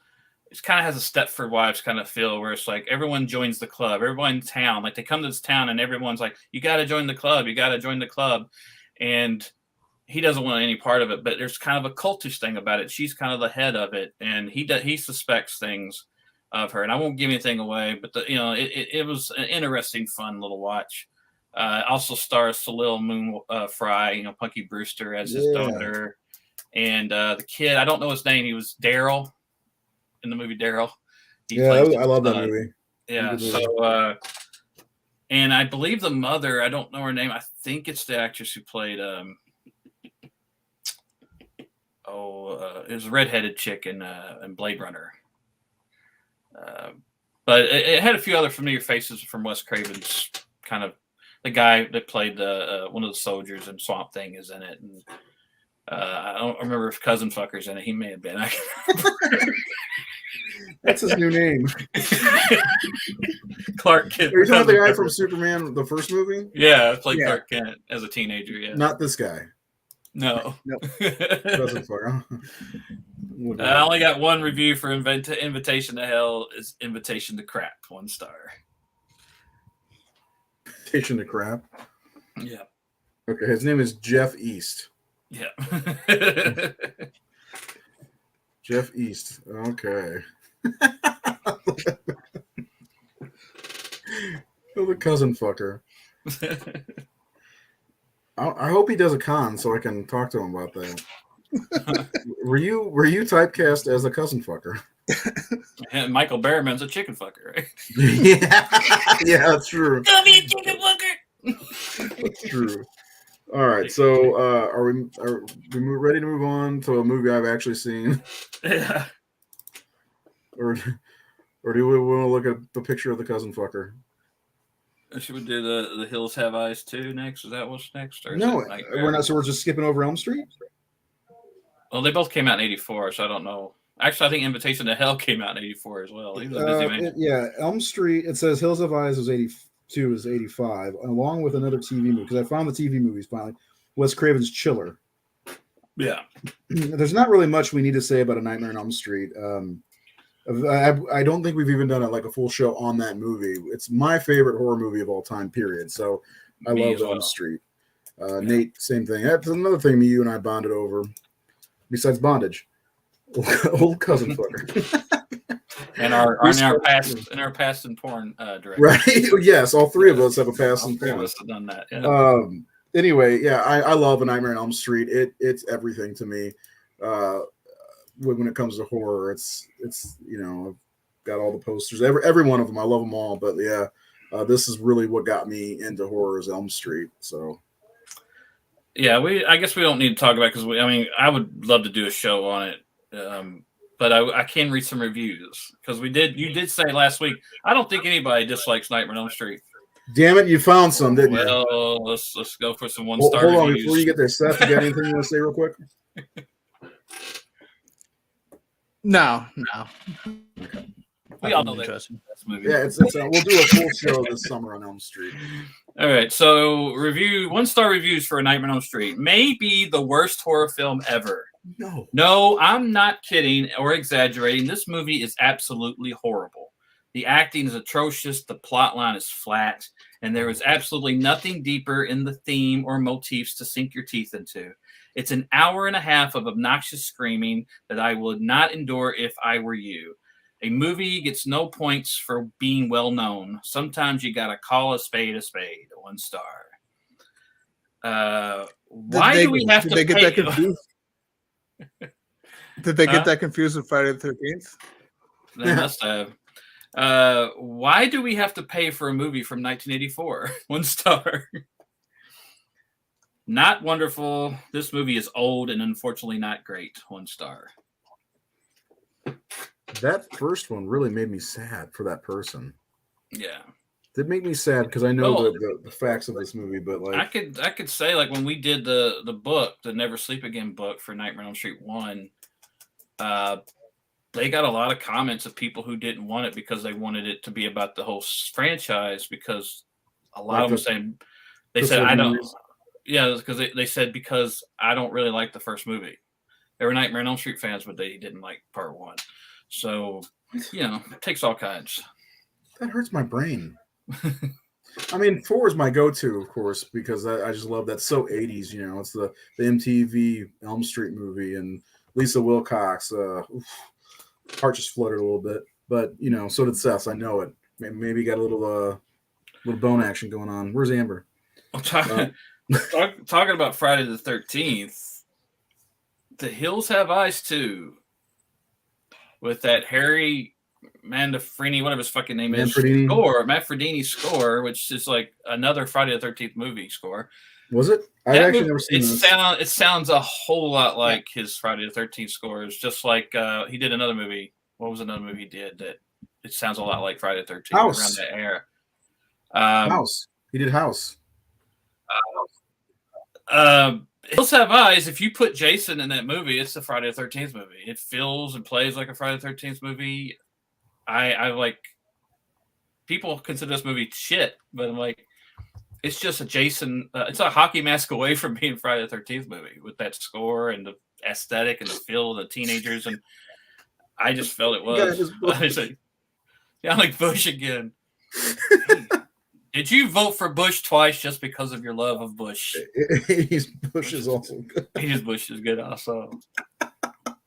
It kind of has a Stepford Wives kind of feel where it's like everyone joins the club. Everyone in town, like they come to this town and everyone's like, you got to join the club. You got to join the club. And he doesn't want any part of it, but there's kind of a cultish thing about it. She's kind of the head of it. And he suspects things of her. And I won't give anything away, but it was an interesting, fun little watch. Also stars Salil Moon Fry, Punky Brewster as his daughter. And the kid, I don't know his name. He was Daryl. In the movie Daryl. I love that movie. Yeah. So, and I believe the mother, I don't know her name. I think it's the actress who played, it was a redheaded chick in Blade Runner. But it had a few other familiar faces from Wes Craven's kind of, the guy that played one of the soldiers in Swamp Thing is in it. And I don't remember if Cousin Fucker's in it. He may have been. That's his new name. Clark Kent. Are you talking about the guy from Superman, the first movie? Yeah, I played Clark Kent as a teenager. Yeah, not this guy. No. Cousin Fucker. I only got one review for Invitation to Hell. Is Invitation to Crap, 1 star. Invitation to Crap. Yeah. Okay, his name is Jeff East. Yeah. Jeff East. Okay. The Cousin Fucker. I hope he does a con so I can talk to him about that. Were you typecast as a Cousin Fucker? And Michael Berryman's a chicken fucker, right? Yeah, true. Gonna be a chicken fucker. That's true. All right, so are we ready to move on to a movie I've actually seen? Yeah. Or do we want to look at the picture of the Cousin Fucker? Should we do the Hills Have Eyes 2 next? Is that what's next? Or No, we're not. So we're just skipping over Elm Street? Well, they both came out in 84, so I don't know. Actually, I think Invitation to Hell came out in 84 as well. He was a busy man. Elm Street, it says Hills Have Eyes was 82, is 85, along with another TV movie, because I found the TV movies finally. Wes Craven's Chiller. Yeah. There's not really much we need to say about A Nightmare on Elm Street. I don't think we've even done a full show on that movie. It's my favorite horror movie of all time, period. So I love Elm Street. Nate, same thing. That's another thing you and I bonded over, besides bondage. Old Cousin Fucker. And our past in porn director. Right? Yes, all three of us have a past in porn. All three of us have done that. Yeah. Anyway, yeah, I love A Nightmare on Elm Street. It's everything to me. When it comes to horror, it's I've got all the posters, every one of them. I love them all, but yeah, this is really what got me into horror is Elm Street. So yeah, I guess we don't need to talk about it because I would love to do a show on it, but I can read some reviews because you did say last week. I don't think anybody dislikes Nightmare on Elm Street. Damn it, you found some, didn't you? Well, let's go for some 1-star reviews. Hold on, before you get there, Seth, you got anything you want to say real quick? No. Okay. We all know that movie. Yeah, we'll do a full show this summer on Elm Street. All right, so 1-star reviews for A Nightmare on Elm Street. Maybe the worst horror film ever. No, I'm not kidding or exaggerating. This movie is absolutely horrible. The acting is atrocious. The plot line is flat, and there is absolutely nothing deeper in the theme or motifs to sink your teeth into. It's an hour and a half of obnoxious screaming that I would not endure if I were you. A movie gets no points for being well known. Sometimes you gotta call a spade a spade. 1 star. Why do we have to get pay? that confused? Did they get that confused with Friday the 13th? They must have. Why do we have to pay for a movie from 1984? 1 star. Not wonderful. This movie is old and unfortunately not great. 1 star. that first one really made me sad for that person. Yeah. It made me sad because I know Well, the facts of this movie, but like I could say, like, when we did the book, the Never Sleep Again book for Nightmare on Elm Street 1, they got a lot of comments of people who didn't want it because they wanted it to be about the whole franchise, because a lot Like of them the- saying, they the said, I don't, memories. yeah, because they said, because I don't really like the first movie. They were Nightmare on Elm Street fans, but they didn't like part 1. So, you know, it takes all kinds. That hurts my brain. I mean, 4 is my go-to, of course, because I just love that. So 80s, you know. It's the MTV Elm Street movie and Lisa Wilcox. Heart just fluttered a little bit, but you know, so did Seth's. I know it. Maybe got a little bone action going on. Where's Amber? Talking about Friday the 13th, The Hills Have Eyes too, with that Harry Manfredini, whatever his fucking name is, Matt Fredini score, which is like another Friday the 13th movie score. Was it? I've actually never seen this. It sounds a whole lot like his Friday the 13th scores, just like he did another movie. What was another movie he did that it sounds a lot like Friday the 13th around that era? House. He did House. Hills Have Eyes. If you put Jason in that movie, it's the Friday the 13th movie. It feels and plays like a Friday the 13th movie. I like, people consider this movie shit, but I'm like, it's just a Jason. It's a hockey mask away from being Friday the 13th movie with that score and the aesthetic and the feel of the teenagers, and I just felt it was. Yeah, like Bush again. Did you vote for Bush twice just because of your love of Bush? Bush is also good. Bush is good also.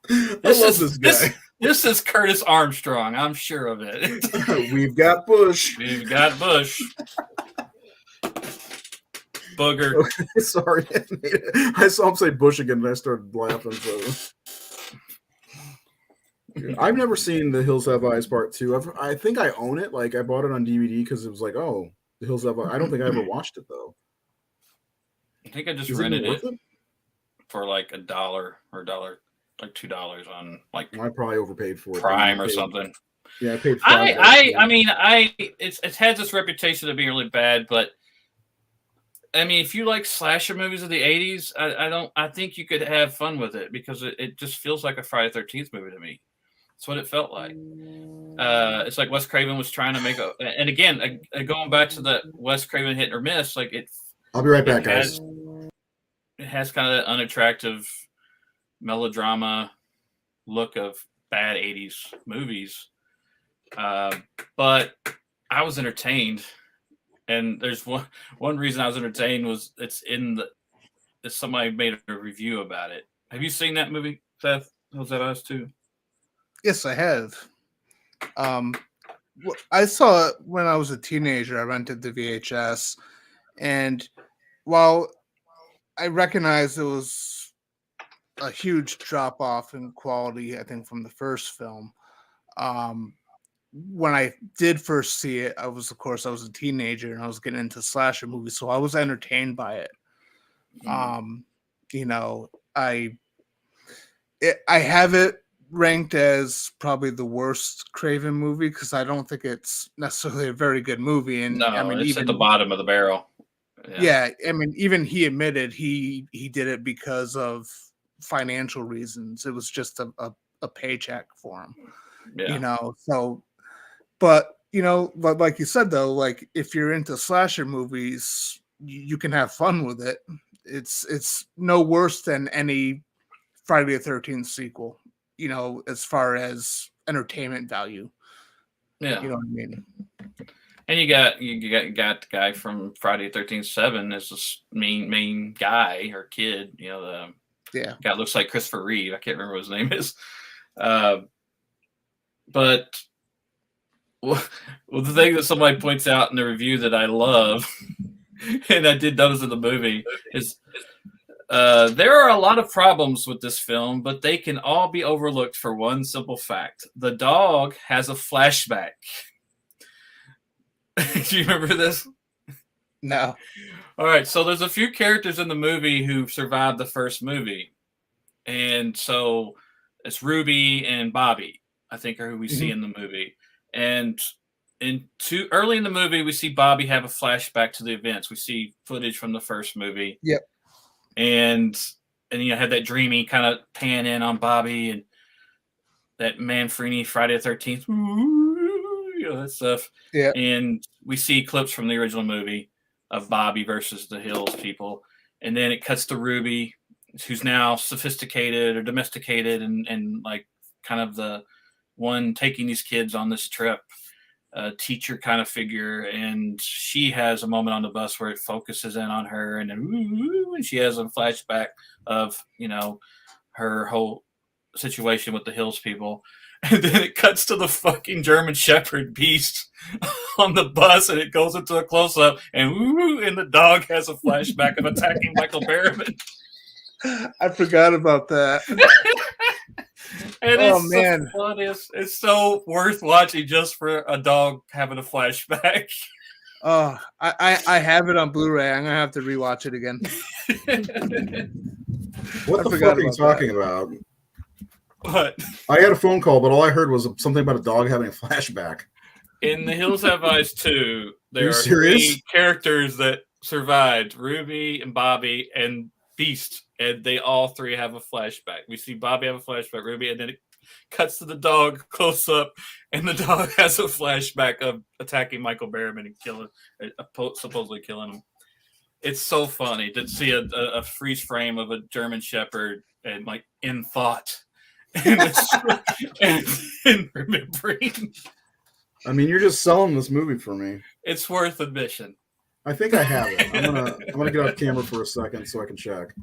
I love this guy. This is Curtis Armstrong. I'm sure of it. We've got Bush. We've got Bush. Booger. Okay, sorry. I saw him say Bush again and I started laughing. So. I've never seen The Hills Have Eyes Part 2. I think I own it. Like, I bought it on DVD because it was like, oh, The Hills Have Eyes. I don't think I ever watched it, though. I think I just rented it for like $1 or $1, like $2 on like I probably overpaid for it. Prime or something. Yeah, I paid. I mean, it's had this reputation of being really bad, but I mean, if you like slasher movies of the 80s, I think you could have fun with it because it just feels like a Friday the 13th movie to me. That's what it felt like. It's like Wes Craven was trying to make and again, going back to the Wes Craven hit or miss, like it. I'll be right back, guys. It has kind of an unattractive melodrama look of bad 80s movies. But I was entertained. And there's one reason I was entertained was somebody made a review about it. Have you seen that movie, Seth? Was that us too? Yes, I have. I saw it when I was a teenager. I rented the VHS, and while I recognized it was a huge drop off in quality, I think from the first film. When I did first see it, I was a teenager and I was getting into slasher movies, so I was entertained by it. You know, I have it ranked as probably the worst Craven movie because I don't think it's necessarily a very good movie. And no, I mean, it's even at the bottom of the barrel. Yeah, I mean, even he admitted he did it because of financial reasons. It was just a paycheck for him. Yeah. You know, so. But, you know, like you said, though, like if you're into slasher movies, you can have fun with it. It's no worse than any Friday the 13th sequel, you know, as far as entertainment value. Yeah. You know what I mean? And you got the guy from Friday the 13th 7 as this main guy or kid, you know, the guy looks like Christopher Reeve. I can't remember what his name is. But well, the thing that somebody points out in the review that I love, and I did notice in the movie, is there are a lot of problems with this film, but they can all be overlooked for one simple fact. The dog has a flashback. Do you remember this? No. All right, so there's a few characters in the movie who survived the first movie. And so it's Ruby and Bobby. I think, are who we see in the movie. And early in the movie, we see Bobby have a flashback to the events. We see footage from the first movie. Yep. And have that dreamy kind of pan in on Bobby and that Manfredi Friday the 13th, that stuff. Yeah. And we see clips from the original movie of Bobby versus the Hills people. And then it cuts to Ruby, who's now sophisticated or domesticated and like kind of the one taking these kids on this trip, teacher kind of figure. And she has a moment on the bus where it focuses in on her, and then and she has a flashback of, her whole situation with the Hills people. And then it cuts to the fucking German Shepherd beast on the bus, and it goes into a close-up, and the dog has a flashback of attacking Michael Berryman. I forgot about that. And man, so funny. It's so worth watching just for a dog having a flashback. Oh, I have it on Blu-ray. I'm gonna have to rewatch it again. What the fuck are you talking about? What? I had a phone call, but all I heard was something about a dog having a flashback. In The Hills Have Eyes 2, there are 3 characters that survived: Ruby and Bobby and Beast, and they all 3 have a flashback. We see Bobby have a flashback, Ruby, and then it cuts to the dog close up, and the dog has a flashback of attacking Michael Berryman and supposedly killing him. It's so funny to see a freeze frame of a German Shepherd and like in thought and remembering. I mean, you're just selling this movie for me. It's worth admission. I think I have it. I'm gonna get off camera for a second so I can check.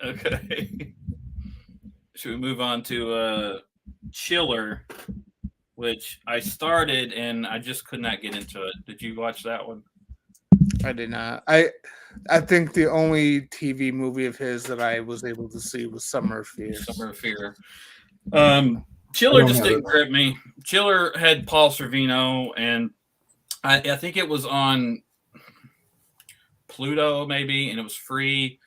Okay. Should we move on to Chiller, which I started and I just could not get into it. Did you watch that one? I did not. I think the only TV movie of his that I was able to see was Summer of Fear. Summer of Fear. Chiller just didn't grip me. Chiller had Paul Sorvino, and I think it was on Pluto maybe, and it was free,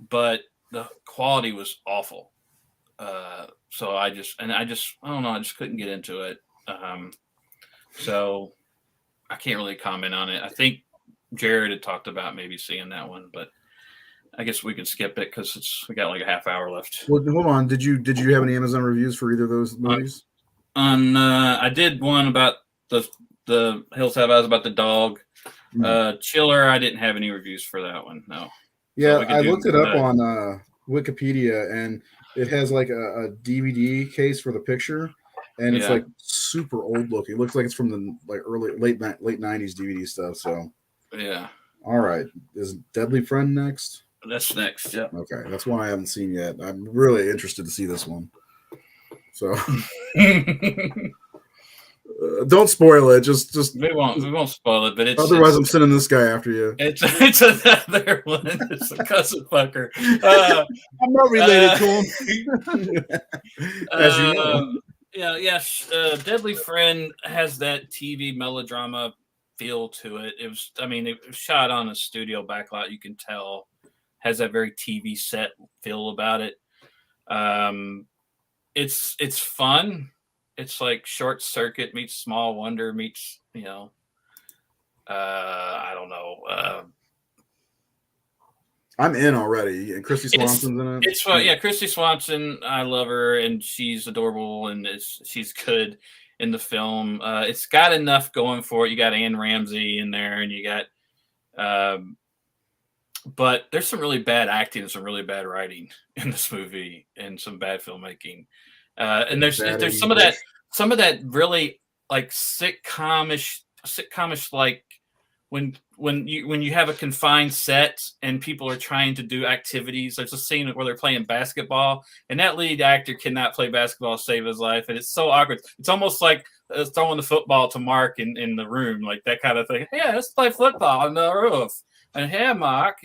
but the quality was awful. So I don't know, I just couldn't get into it. So I can't really comment on it. I think Jared had talked about maybe seeing that one, but I guess we could skip it because we got like a half hour left. Well, hold on. Did you have any Amazon reviews for either of those movies? I did one about the Hills Have Eyes about the dog. Chiller, I didn't have any reviews for that one. No. Yeah, so I looked it up on Wikipedia, and it has like a DVD case for the picture, and it's like super old looking. It looks like it's from the like late 90s DVD stuff. So yeah. All right. Is Deadly Friend next? That's next. Yeah. Okay, that's one I haven't seen yet. I'm really interested to see this one. So don't spoil it. Just we won't spoil it, but otherwise I'm sending this guy after you. It's another one. It's a cousin fucker. I'm not related to him. As you know. Deadly Friend has that TV melodrama feel to it. It was shot on a studio backlot. You can tell has that very TV set feel about it. It's fun. It's like Short Circuit meets Small Wonder meets, I don't know. I'm in already. And Christy Swanson's in it. It's fun. Yeah, Christy Swanson, I love her, and she's adorable, and she's good in the film. It's got enough going for it. You got Anne Ramsey in there, and you got but there's some really bad acting and some really bad writing in this movie and some bad filmmaking. And there's some of that really like sitcomish like when you have a confined set and people are trying to do activities. There's a scene where they're playing basketball and that lead actor cannot play basketball to save his life, and it's so awkward. It's almost like throwing the football to Mark in the room, like that kind of thing. Yeah, let's play football on the roof. And hey, Mark,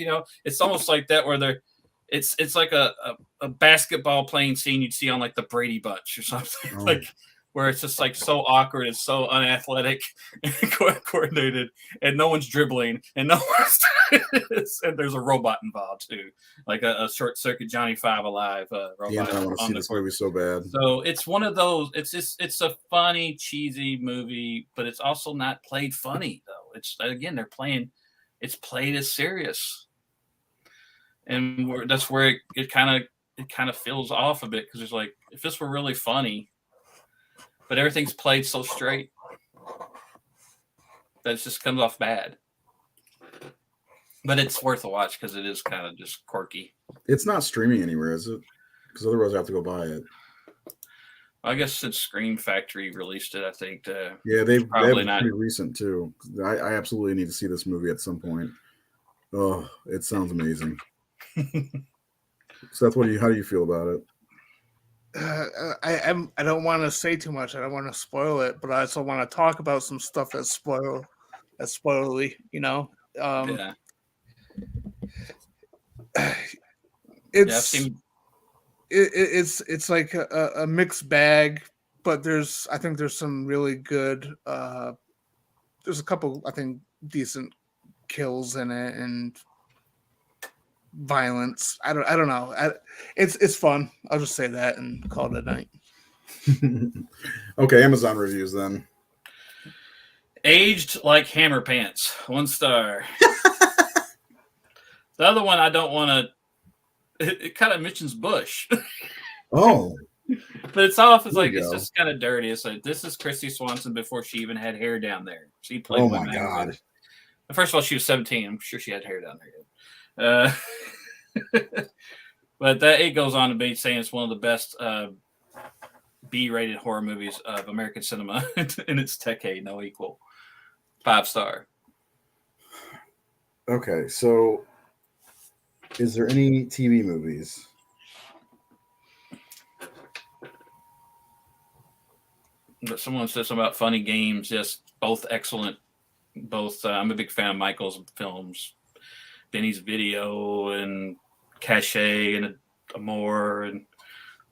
it's almost like that where it's like a basketball playing scene you'd see on like the Brady Bunch or something, like where it's just like so awkward and so unathletic and coordinated, and no one's dribbling, and no one's and there's a robot involved too, like a short circuit Johnny Five Alive robot. Yeah, I want to see this movie so bad. So it's one of those. It's a funny, cheesy movie, but it's also not played funny though. It's again it's played as serious, and that's where it kind of feels off a bit, because it's like, if this were really funny, but everything's played so straight that it just comes off bad. But it's worth a watch because it is kind of just quirky. It's not streaming anywhere, is it? Because otherwise I have to go buy it. I guess since Scream Factory released it, I think. Yeah, they've probably not pretty recent too. I absolutely need to see this movie at some point. Oh, it sounds amazing. So that's how do you feel about it? I don't want to say too much. I don't want to spoil it, but I also want to talk about some stuff that's spoilery. You know, yeah. It's it's like a mixed bag, but I think there's some really good. There's a couple, I think, decent kills in it and violence. I don't know. It's fun. I'll just say that and call it a night. Okay, Amazon reviews then. Aged like hammer pants, 1 star. The other one I don't want to. It kind of mentions Bush. Oh, but it's off. It's There like you it's go. just kind of dirty. It's like, this is Christy Swanson before she even had hair down there. She played. Oh with my magazine. God. First of all, she was 17. I'm sure she had hair down there. But it goes on to be saying it's one of the best B-rated horror movies of American cinema in its decade, no equal. 5 star. Okay, so is there any TV movies? But someone said something about Funny Games. Yes, both excellent. Both. I'm a big fan of Michael's films, Benny's Video and Cachet and Amore and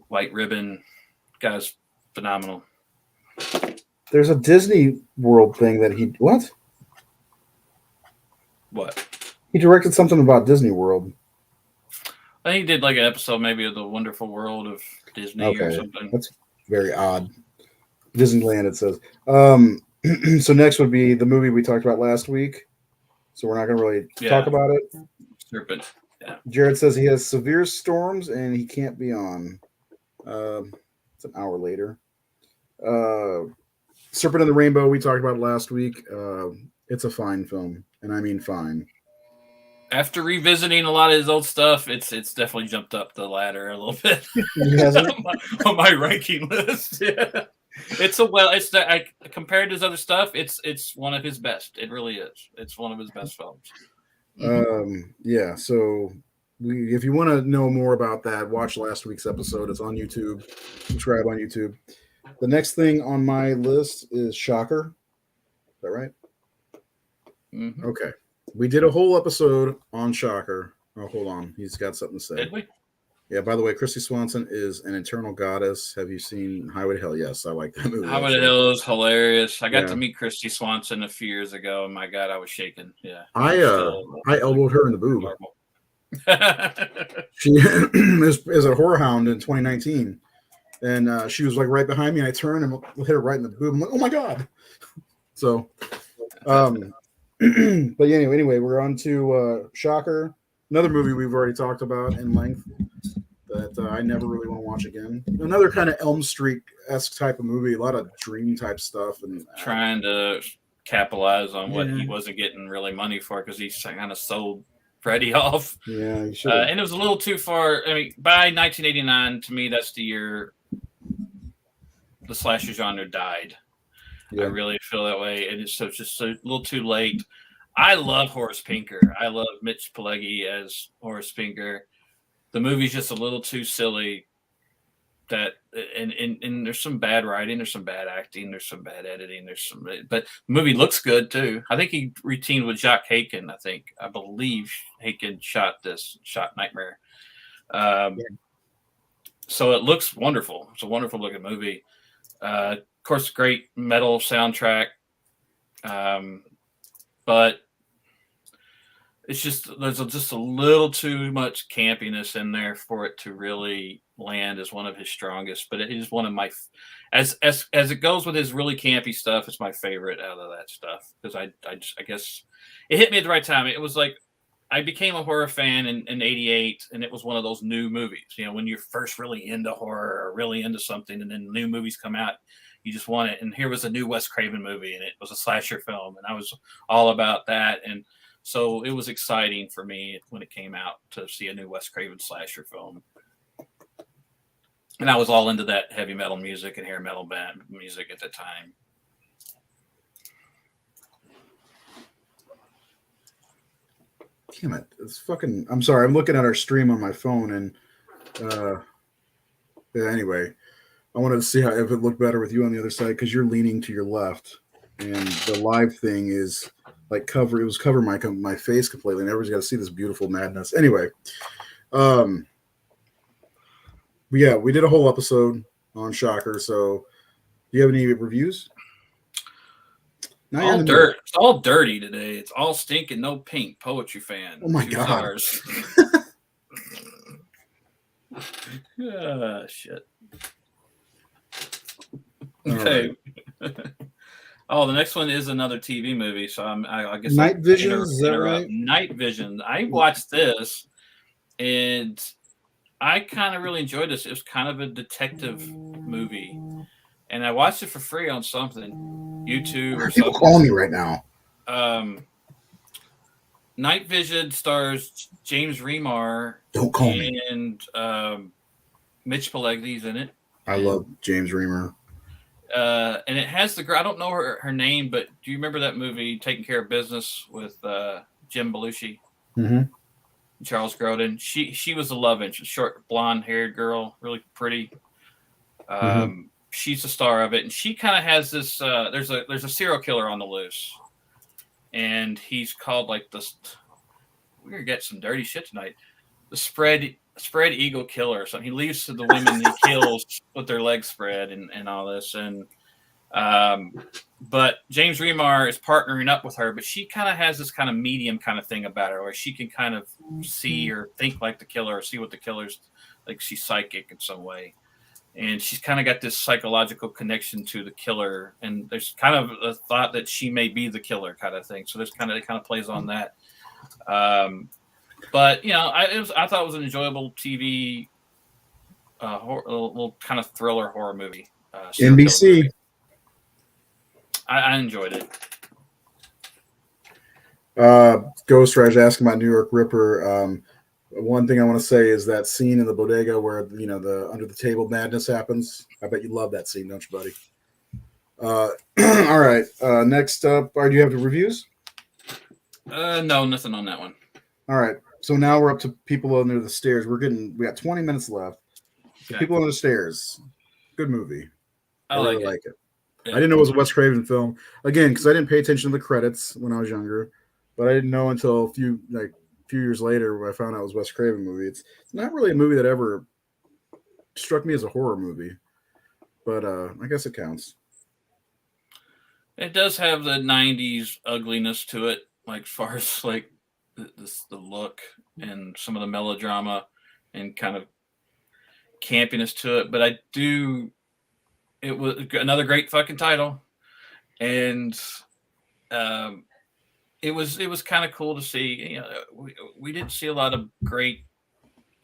White Ribbon. Guy's phenomenal. There's a Disney World thing that what? What? He directed something about Disney World. I think he did like an episode maybe of The Wonderful World of Disney or something. That's very odd. Disneyland, it says. So next would be the movie we talked about last week. So we're not going to really talk about it. Serpent. Yeah. Jared says he has severe storms and he can't be on. It's an hour later. Serpent and the Rainbow, we talked about it last week. It's a fine film, and I mean fine. After revisiting a lot of his old stuff, it's definitely jumped up the ladder a little bit on my ranking list. Yeah. Compared to his other stuff, it's one of his best. It really is. It's one of his best films. Yeah. So if you want to know more about that, watch last week's episode. It's on YouTube. Subscribe on YouTube. The next thing on my list is Shocker. Is that right? Mm-hmm. Okay. We did a whole episode on Shocker. Oh, hold on. He's got something to say. Did we? Yeah, by the way, Christy Swanson is an eternal goddess. Have you seen Highway to Hell? Yes, I like that movie. Highway to Hell is hilarious. I got to meet Christy Swanson a few years ago, and my God, I was shaking. Yeah. I elbowed her in the boob. She is a horror hound in 2019. And she was like right behind me. I turned and hit her right in the boob. I'm like, oh my God. So, but anyway, we're on to Shocker, another movie we've already talked about in length that I never really want to watch again. Another kind of Elm Street-esque type of movie, a lot of dream type stuff. And trying to capitalize on what he wasn't getting really money for because he kind of sold Freddy off. Yeah, he should. And it was a little too far. I mean, by 1989, to me, that's the year the slasher genre died. Yeah. I really feel that way. And it's just a little too late. I love Horace Pinker. I love Mitch Pileggi as Horace Pinker. The movie's just a little too silly. And there's some bad writing, there's some bad acting, there's some bad editing, but the movie looks good too. I think he reteamed with Jacques Haken. I believe Haken shot Nightmare. So it looks wonderful. It's a wonderful looking movie. course, great metal soundtrack. But it's there's just a little too much campiness in there for it to really land as one of his strongest. But it is one of my, as it goes with his really campy stuff, it's my favorite out of that stuff, because I guess it hit me at the right time. It was like I became a horror fan in '88, and it was one of those new movies. You know, when you're first really into horror or really into something, and then new movies come out, you just want it. And here was a new Wes Craven movie, and it was a slasher film, and I was all about that. And so it was exciting for me when it came out to see a new Wes Craven slasher film. And I was all into that heavy metal music and hair metal band music at the time. Damn it. It's fucking, I'm sorry. I'm looking at our stream on my phone, and yeah, anyway, I wanted to see if it looked better with you on the other side, because you're leaning to your left, and the live thing is like cover my face completely, and everybody's got to see this beautiful madness. Anyway, yeah, we did a whole episode on Shocker. So, do you have any reviews? All dirt. It's all dirty today. It's all stinking. No pink. Poetry fan. Oh my 2 God. stars. Shit. Okay. Right. Oh, the next one is another TV movie. So I guess Night Vision. Is that right? Night Vision. I watched this, and I kind of really enjoyed this. It was kind of a detective movie, and I watched it for free on something, YouTube or something. People call me right now. Night Vision stars James Remar. Don't call me. And Mitch Pileggi's in it. I love James Remar. And it has I don't know her name, but do you remember that movie, Taking Care of Business, with Jim Belushi? Mm-hmm. Charles Grodin. She was the love interest, short blonde haired girl, really pretty. She's the star of it, and she kind of has this. There's a serial killer on the loose, and he's called like this. We're gonna get some dirty shit tonight. The spread eagle killer or something. He leaves to the women he kills with their legs spread and all this. And but James Remar is partnering up with her, but she kind of has this kind of medium kind of thing about her, where she can kind of see or think like the killer, or see what the killer's like. She's psychic in some way, and she's kind of got this psychological connection to the killer. And there's kind of a thought that she may be the killer kind of thing. So it kind of plays on that. But you know, I thought it was an enjoyable TV, little kind of thriller horror movie. NBC. Movie. I enjoyed it. Ghost Rider asking about New York Ripper. One thing I want to say is that scene in the bodega where the under the table madness happens. I bet you love that scene, don't you, buddy? All right. Next up, do you have the reviews? No, nothing on that one. All right. So now we're up to people under the stairs. We got 20 minutes left. Okay. People under the stairs. Good movie. I really like it. Yeah. I didn't know it was a Wes Craven film. Again, because I didn't pay attention to the credits when I was younger. But I didn't know until a few years later when I found out it was a Wes Craven movie. It's not really a movie that ever struck me as a horror movie. But I guess it counts. It does have the 90s ugliness to it, like as far as like the look and some of the melodrama and kind of campiness to it. But it was another great fucking title. And it was kind of cool to see. You know, we didn't see a lot of great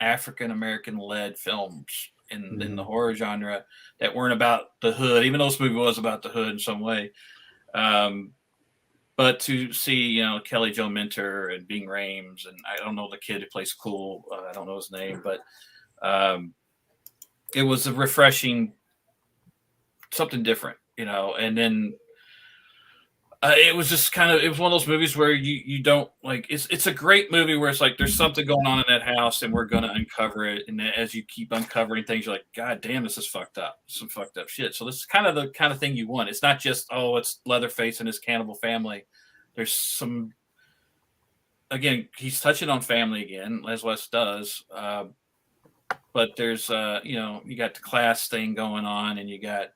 African American led films in the horror genre that weren't about the hood, even though this movie was about the hood in some way. But to see, Kelly Jo Minter and Bing Rames, and I don't know the kid who plays Cool, I don't know his name, but it was a refreshing, something different, and then it was just it was one of those movies where you don't like, it's a great movie where it's like, there's something going on in that house and we're going to uncover it. And as you keep uncovering things, you're like, God damn, this is fucked up. Some fucked up shit. So this is kind of the kind of thing you want. It's not just, it's Leatherface and his cannibal family. There's some, again, he's touching on family again, as Wes does. But there's, you got the class thing going on, and you got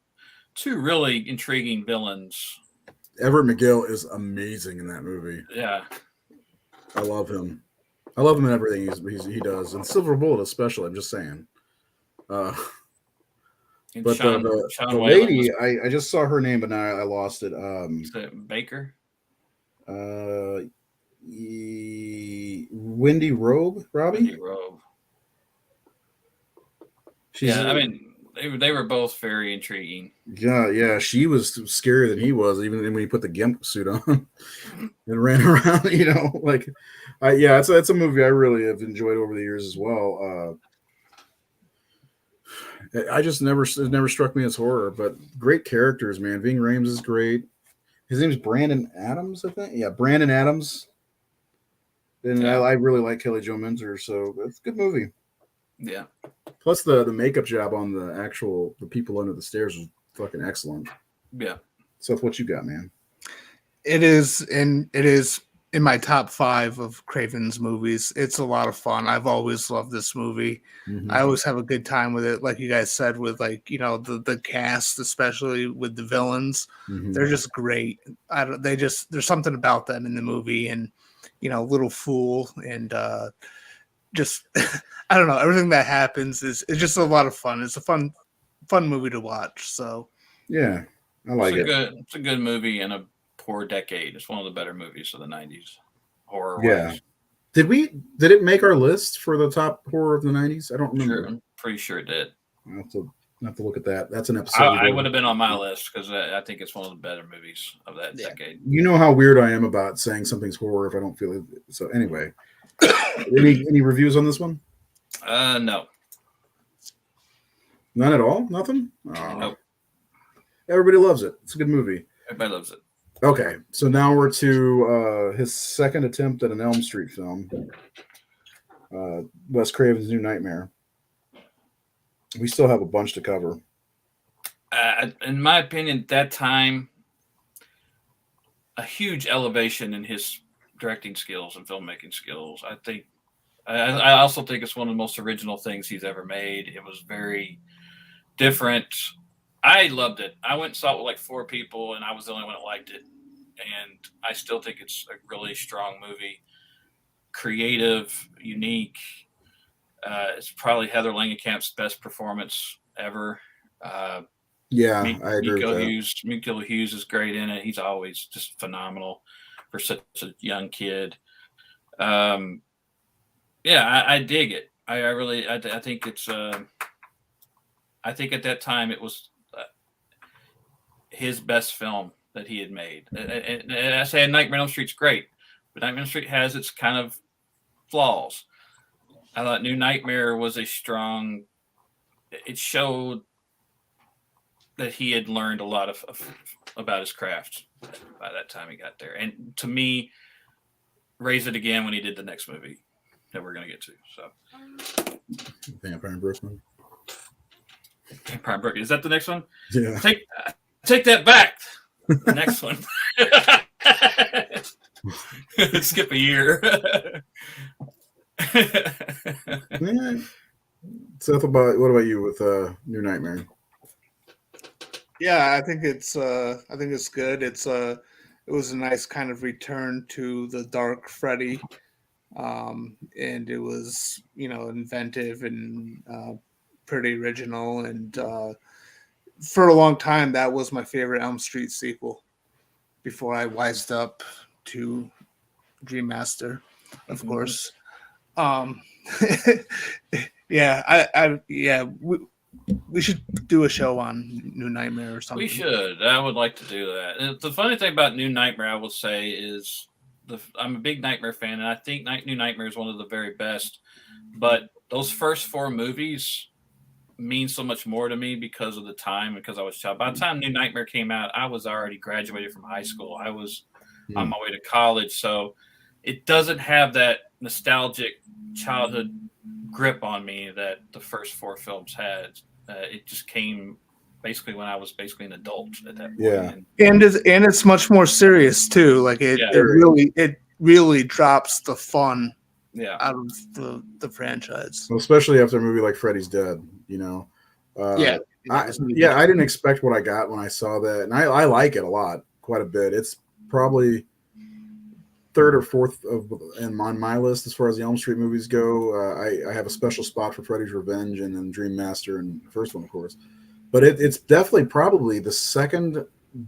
two really intriguing villains. Everett McGill is amazing in that movie. Yeah. I love him. I love him in everything he does, and Silver Bullet especially. I'm just saying. And But Sean the Whalen lady, I just saw her name, but now I lost it. was Baker. Wendy Robe, Robbie. Wendy Robe. I mean, they were both very intriguing. Yeah, she was scarier than he was, even when he put the gimp suit on and ran around. It's a movie I really have enjoyed over the years as well. I just it never struck me as horror, but great characters, man. Ving Rhames is great. His name's Brandon Adams, I think. Yeah, Brandon Adams. And Yeah. I really like Kelly Jo Minter, so it's a good movie. Yeah. Plus the makeup job on the people under the stairs was fucking excellent. Yeah. So what you got, man? It is in my top 5 of Craven's movies. It's a lot of fun. I've always loved this movie. Mm-hmm. I always have a good time with it. Like you guys said, with the cast, especially with the villains, Mm-hmm. they're just great. There's something about them in the movie, and Little Fool, and just I don't know, everything that happens is just a lot of fun. It's a fun movie to watch. So yeah, I like it. It's a good movie in a poor decade. It's one of the better movies of the 90s. Horror. Yeah. wise. Did it make our list for the top horror of the 90s? I don't remember. Sure, I'm pretty sure it did. I'll have to look at that. That's an episode. I would have been on my list because I think it's one of the better movies of that decade. You know how weird I am about saying something's horror if I don't feel it. So anyway, any reviews on this one? No. None at all? Nothing? Oh. Nope. Everybody loves it. It's a good movie. Everybody loves it. Okay, so now we're to his second attempt at an Elm Street film. Wes Craven's New Nightmare. We still have a bunch to cover. In my opinion, at that time, a huge elevation in his directing skills and filmmaking skills. I also think it's one of the most original things he's ever made. It was very different. I loved it. I went and saw it with like 4 people, and I was the only one that liked it. And I still think it's a really strong movie. Creative, unique. It's probably Heather Langenkamp's best performance ever. I agree with that. Miko Hughes is great in it. He's always just phenomenal for such a young kid. I dig it. I think it's. I think at that time it was his best film that he had made. And I say Nightmare on Elm Street's great, but Nightmare on Elm Street has its kind of flaws. I thought New Nightmare was it showed that he had learned a lot about his craft by that time he got there. And to me, raised it again when he did the next movie that we're going to get to. So, Vampire and Brooklyn. Vampire and Brooklyn. Is that the next one? Yeah. Take that back. The next one. Skip a year. Yeah. Seth, what about you with New Nightmare? Yeah, I think it's good. It was a nice kind of return to the dark Freddy, and it was inventive and pretty original. And for a long time, that was my favorite Elm Street sequel. Before I wised up to Dream Master, of course. We should do a show on New Nightmare or something. We should. I would like to do that. And the funny thing about New Nightmare, I will say, is I'm a big Nightmare fan, and I think New Nightmare is one of the very best. But those first 4 movies mean so much more to me because of the time, because I was a child. By the time New Nightmare came out, I was already graduated from high school. I was on my way to college, so it doesn't have that nostalgic childhood grip on me that the first 4 films had. It just came basically when I was basically an adult at that point. Yeah, and it's much more serious too. Like it really drops the fun out of the franchise. Well, especially after a movie like Freddy's Dead. I didn't expect what I got when I saw that, and I like it a lot, quite a bit. It's probably third or fourth on my list as far as the Elm Street movies go. I have a special spot for Freddy's Revenge and then Dream Master and the first one, of course. But it's definitely probably the second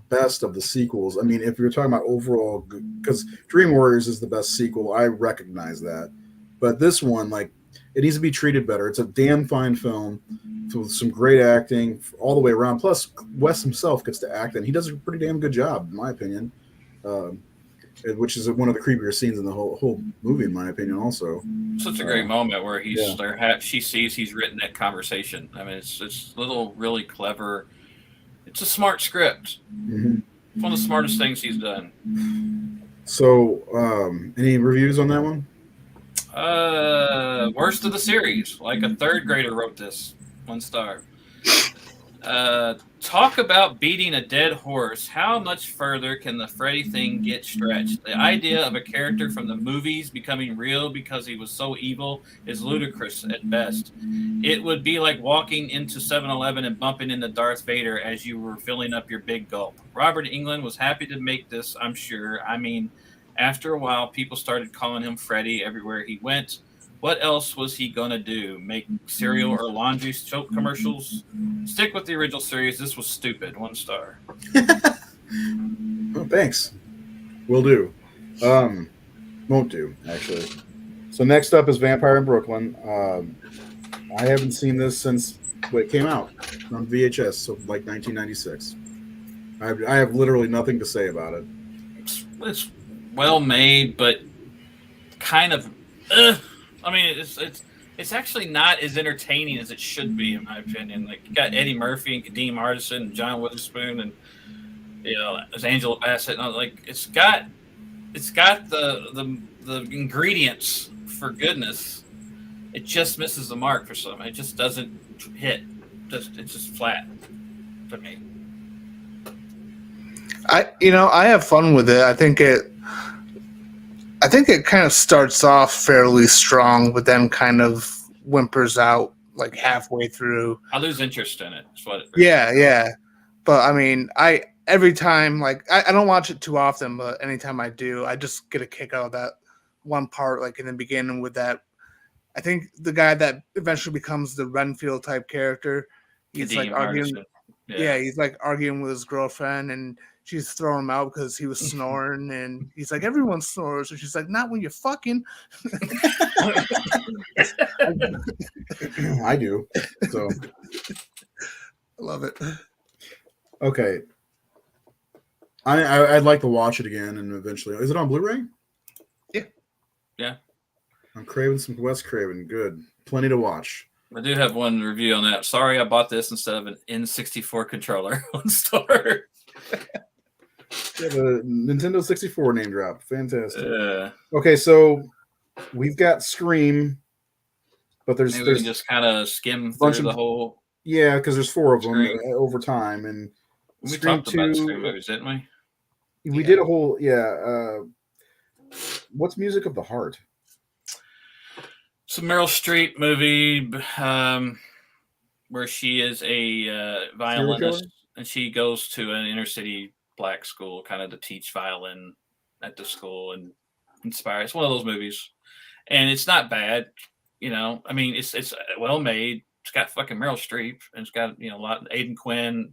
best of the sequels. I mean, if you're talking about overall, because Dream Warriors is the best sequel, I recognize that. But this one, like, it needs to be treated better. It's a damn fine film with some great acting all the way around. Plus, Wes himself gets to act, and he does a pretty damn good job, in my opinion. Which is one of the creepier scenes in the whole movie, in my opinion, also. Such a great moment where she sees he's written that conversation. I mean, it's little really clever. It's a smart script. Mm-hmm. It's one of the smartest things he's done. So, any reviews on that one? Worst of the series. Like a third grader wrote this. 1 star. Talk about beating a dead horse. How much further can the Freddy thing get stretched? The idea of a character from the movies becoming real because he was so evil is ludicrous at best. It would be like walking into 7-Eleven and bumping into Darth Vader as you were filling up your big gulp. Robert Englund was happy to make this, I'm sure. I mean, after a while, people started calling him Freddy everywhere he went. What else was he going to do? Make cereal or laundry soap commercials? Stick with the original series. This was stupid. 1 star. Oh, thanks. Will do. Won't do, actually. So next up is Vampire in Brooklyn. I haven't seen this since it came out on VHS, so like 1996. I have literally nothing to say about it. It's well made, but kind of... I mean, it's actually not as entertaining as it should be, in my opinion. Like, you got Eddie Murphy and Kadeem Hardison and John Witherspoon and there's Angela Bassett. And, like, it's got the ingredients for goodness. It just misses the mark for some. It just doesn't hit. It's just flat for me. I have fun with it. I think it kind of starts off fairly strong, but then kind of whimpers out like halfway through. I lose interest in it. Yeah. But I mean, every time, like, I don't watch it too often, but anytime I do, I just get a kick out of that one part, like in the beginning with that. I think the guy that eventually becomes the Renfield type character, he's like arguing. Yeah, he's like arguing with his girlfriend, and she's throwing him out because he was snoring, and he's like, everyone snores. And she's like, not when you're fucking. I do. So I love it. Okay. I'd like to watch it again and eventually. Is it on Blu-ray? Yeah. On Craven, some Wes Craven. Good. Plenty to watch. I do have one review on that. Sorry I bought this instead of an N64 controller. 1 star. Yeah, the Nintendo 64 name drop. Fantastic. Okay, so we've got Scream, but there's we can just kind of skim through the whole. Yeah, because there's 4 of them Scream. Over time, and we Scream talked 2, about Scream movies, didn't we? We did a whole what's Music of the Heart? It's a Meryl Streep movie where she is a violinist, and she goes to an inner city black school kind of to teach violin at the school and inspire. It's one of those movies, and it's not bad. I mean, it's well made. It's got fucking Meryl Streep, and it's got a lot of Aidan Quinn,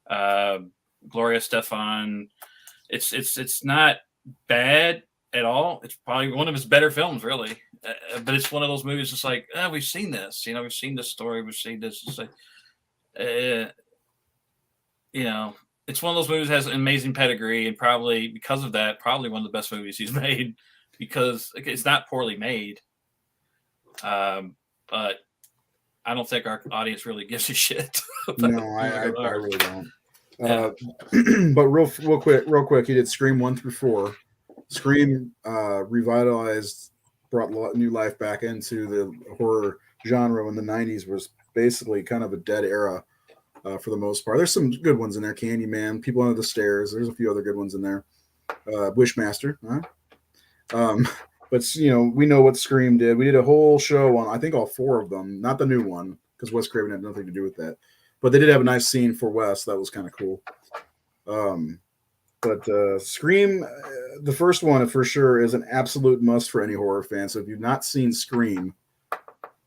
Gloria Estefan. It's not bad at all. It's probably one of his better films, really. But it's one of those movies. It's like, we've seen this. We've seen this story. We've seen this. It's like, it's one of those movies that has an amazing pedigree, and probably because of that, probably one of the best movies he's made, because it's not poorly made. But I don't think our audience really gives a shit. No, I really don't. But real quick, he did Scream 1 through 4. Scream revitalized, brought new life back into the horror genre when the 90s was basically kind of a dead era for the most part. There's some good ones in there. Candyman, People Under the Stairs. There's a few other good ones in there. Wishmaster. But we know what Scream did. We did a whole show on, I think, all 4 of them. Not the new one, because Wes Craven had nothing to do with that. but they did have a nice scene for Wes. That was kind of cool. But Scream, the first one for sure is an absolute must for any horror fan. So if you've not seen Scream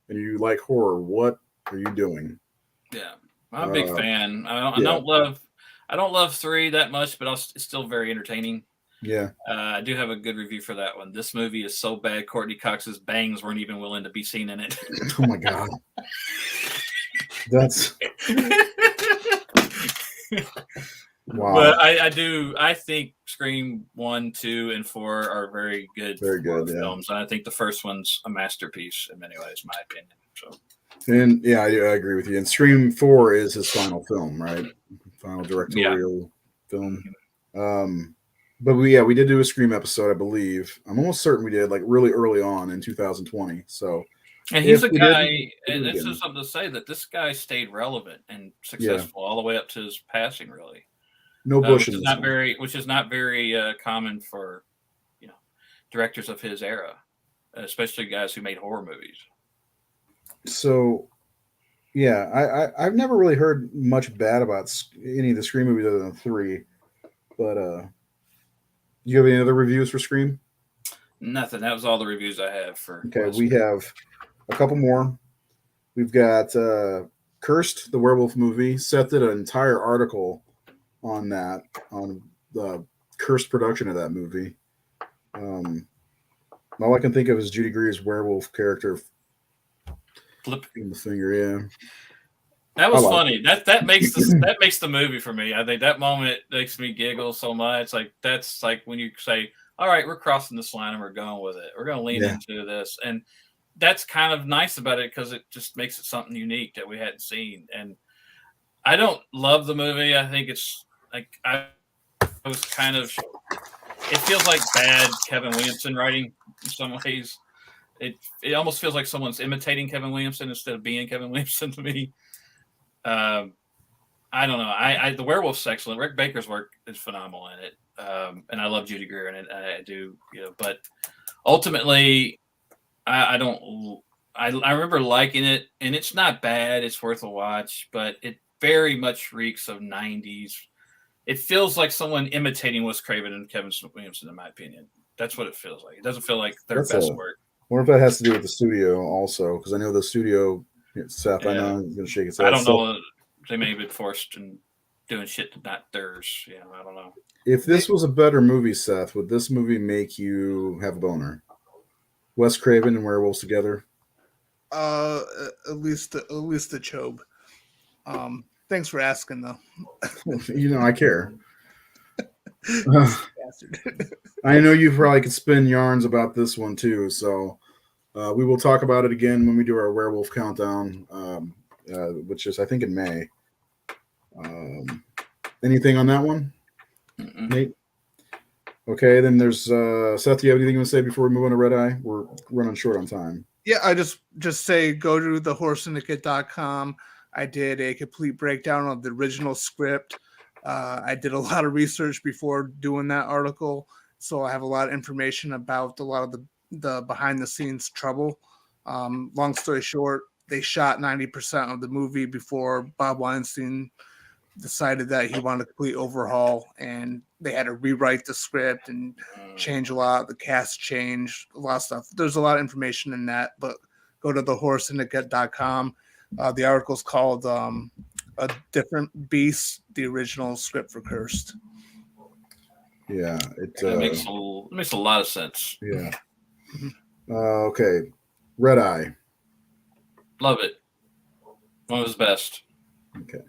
and you like horror, what are you doing? Yeah, I'm a big fan. I yeah. don't love 3 that much, but it's still very entertaining. Yeah. I do have a good review for that one. This movie is so bad, Courtney Cox's bangs weren't even willing to be seen in it. Oh my god. That's wow. But I think Scream 1, 2, and 4 are very good films. And I think the first one's a masterpiece in many ways, my opinion. So. And yeah, I agree with you. And Scream 4 is his final film, right? Final directorial film. But we did do a Scream episode, I believe. I'm almost certain we did, like really early on in 2020. So, and he's a guy, and this is something to say, that this guy stayed relevant and successful all the way up to his passing, really. No Bush, which is not very common for directors of his era, especially guys who made horror movies. So, yeah, I've never really heard much bad about any of the Scream movies other than 3. But you have any other reviews for Scream? Nothing. That was all the reviews I have for. Okay, we have a couple more. We've got Cursed, the werewolf movie. Seth did an entire article on that, on the Cursed production of that movie. All I can think of is Judy Greer's werewolf character flipping the finger. Yeah, that was funny. That makes the movie for me. I think that moment makes me giggle so much. Like that's like when you say, "All right, we're crossing this line and we're going with it. We're going to lean into this," and that's kind of nice about it because it just makes it something unique that we hadn't seen. And I don't love the movie. I think it's like I was kind of. It feels like bad Kevin Williamson writing in some ways. It almost feels like someone's imitating Kevin Williamson instead of being Kevin Williamson to me. I don't know. The werewolf's excellent. Rick Baker's work is phenomenal in it, and I love Judy Greer in it. I do, but ultimately, I don't. I remember liking it, and it's not bad. It's worth a watch, but it very much reeks of '90s. It feels like someone imitating Wes Craven and Kevin Williamson, in my opinion. That's what it feels like. It doesn't feel like their best work. I wonder if that has to do with the studio also, because I know the studio, Seth, I know he's going to shake his head. I don't know. They may have been forced and doing shit that's not theirs. Yeah, I don't know. If this was a better movie, Seth, would this movie make you have a boner? Wes Craven and werewolves together? At least the Chobe. Thanks for asking, though. I care. I know you probably could spin yarns about this one too, so we will talk about it again when we do our werewolf countdown, which is I think in May. Anything on that one, Nate? Okay, then there's Seth. Do you have anything you want to say before we move on to Red Eye? We're running short on time. Yeah, I just say go to thehorrorsyndicate.com. I did a complete breakdown of the original script. I did a lot of research before doing that article, so I have a lot of information about a lot of the behind-the-scenes trouble. Long story short, they shot 90% of the movie before Bob Weinstein decided that he wanted a complete overhaul, and they had to rewrite the script and change a lot. The cast changed, a lot of stuff. There's a lot of information in that, but go to thehorrorsyndicate.com. The article's called A Different Beast, the original script for Cursed. Yeah, it makes a lot of sense. Yeah. Okay, Red Eye. Love it. One of his best. Okay.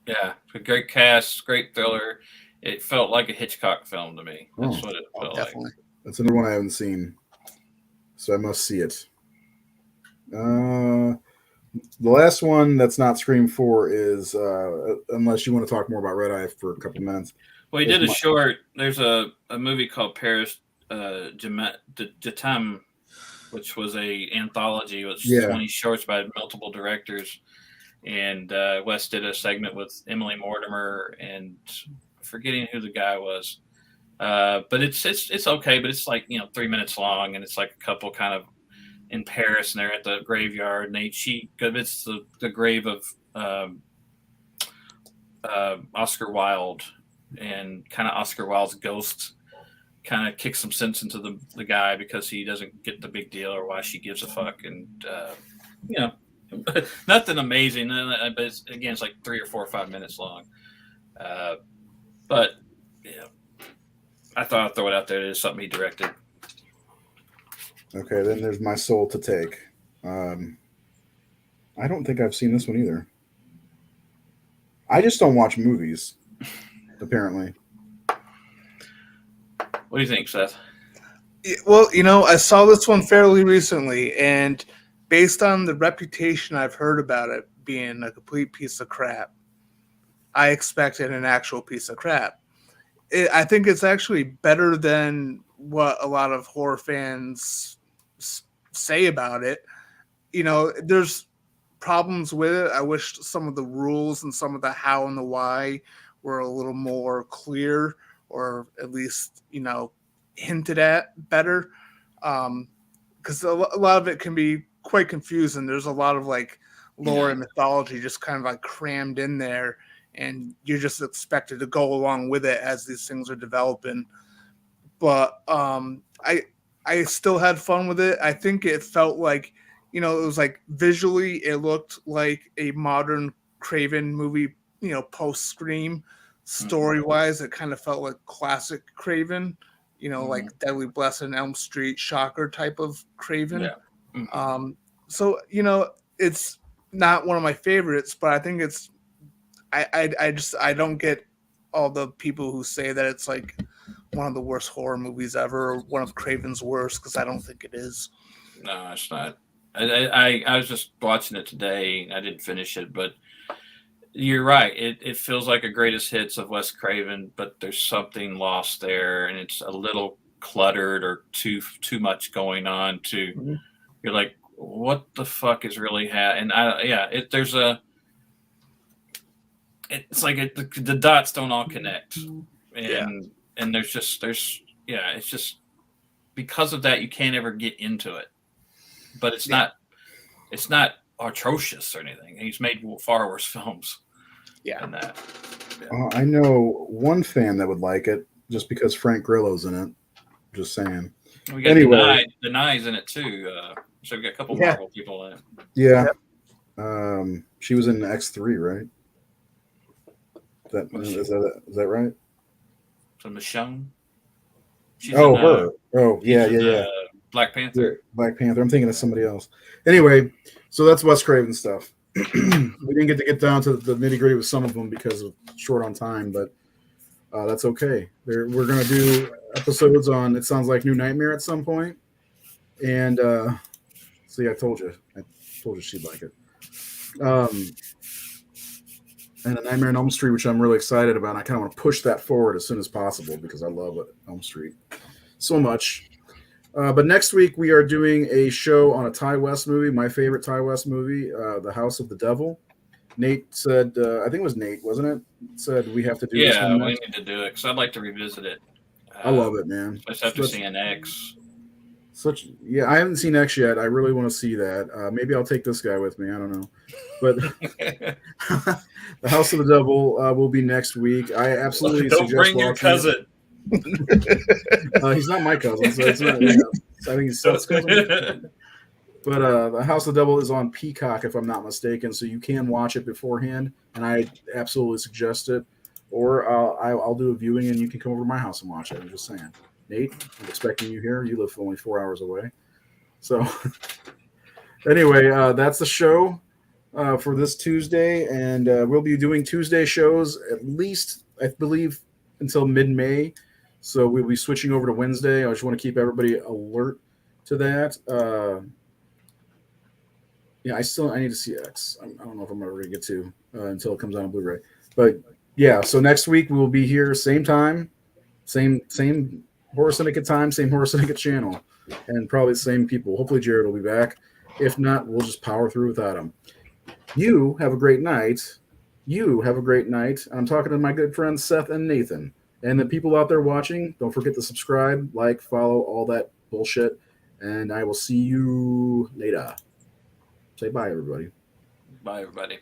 Yeah, a great cast, great thriller. It felt like a Hitchcock film to me. That's what it felt definitely. like. That's another one I haven't seen, so I must see it. The last one that's not Scream 4 is, unless you want to talk more about Red Eye for a couple of minutes. Well, he did a short. There's a movie called Paris Jatam, which was a anthology. It was 20 shorts by multiple directors. And Wes did a segment with Emily Mortimer and forgetting who the guy was. But it's okay, but it's like 3 minutes long, and it's like a couple kind of in Paris, and they're at the graveyard, and she visits the grave of Oscar Wilde, and kind of Oscar Wilde's ghost kind of kicks some sense into the guy because he doesn't get the big deal or why she gives a fuck. And, nothing amazing. But it's like 3 or 4 or 5 minutes long. But, yeah, I thought I'd throw it out there. It's something he directed. Okay, then there's My Soul to Take. I don't think I've seen this one either. I just don't watch movies, apparently. What do you think, Seth? Well, I saw this one fairly recently, and based on the reputation I've heard about it being a complete piece of crap, I expected an actual piece of crap. I think it's actually better than what a lot of horror fans say about it. There's problems with it. I wish some of the rules and some of the how and the why were a little more clear, or at least, hinted at better. Because a lot of it can be quite confusing. There's a lot of like lore and mythology just kind of like crammed in there, and you're just expected to go along with it as these things are developing. But I still had fun with it. I think it felt like, it was like visually it looked like a modern Craven movie, post Scream. Story-wise, it kind of felt like classic Craven, like Deadly Blessed and Elm Street Shocker type of Craven. Yeah. So, it's not one of my favorites, but I think it's I don't get all the people who say that it's like one of the worst horror movies ever, or one of Craven's worst, because I don't think it is. No, it's not. I was just watching it today. I didn't finish it, but you're right. It feels like a greatest hits of Wes Craven, but there's something lost there, and it's a little cluttered or too much going on. You're like, what the fuck is really happening? And it's like the dots don't all connect, and it's just because of that you can't ever get into it. But it's not atrocious or anything. He's made far worse films than that. Yeah. I know one fan that would like it just because Frank Grillo's in it. Just saying. We got Denai's in it too. So we got a couple Marvel people in it. Yeah. She was in X3, right? Is that right? So Michonne. Her. Yeah. Black Panther. Black Panther. I'm thinking of somebody else. Anyway, so that's Wes Craven stuff. We didn't get down to the nitty gritty with some of them because of short on time, but that's okay. We're going to do episodes on It Sounds Like New Nightmare at some point. And see, I told you she'd like it. And A Nightmare on Elm Street, which I'm really excited about. And I kind of want to push that forward as soon as possible because I love Elm Street so much. But next week we are doing a show on a Ty West movie, my favorite Ty West movie, The House of the Devil. Nate said, I think it was Nate, wasn't it? Said we have to do this one next. We need to do it because I'd like to revisit it. I love it, man. Especially after seeing X. I haven't seen X yet. I really want to see that. Maybe I'll take this guy with me. I don't know. But The House of the Devil will be next week. I absolutely don't bring your cousin. He's not my cousin, so it's not. I think he's Seth's cousin. But The House of the Devil is on Peacock, if I'm not mistaken, so you can watch it beforehand, and I absolutely suggest it. Or I'll do a viewing, and you can come over to my house and watch it. I'm just saying. Nate, I'm expecting you here. You live only 4 hours away. So anyway, that's the show for this Tuesday, and we'll be doing Tuesday shows at least, I believe, until mid-May. So we'll be switching over to Wednesday. I just want to keep everybody alert to that. I need to see X. I don't know if I'm ever going to get to until it comes out on Blu-ray. But yeah, so next week we will be here, same time, same Horror Syndicate time, same Horror Syndicate channel, and probably the same people. Hopefully Jared will be back. If not, we'll just power through without him. You have a great night. I'm talking to my good friends Seth and Nathan. And the people out there watching, don't forget to subscribe, like, follow, all that bullshit. And I will see you later. Say bye, everybody. Bye, everybody.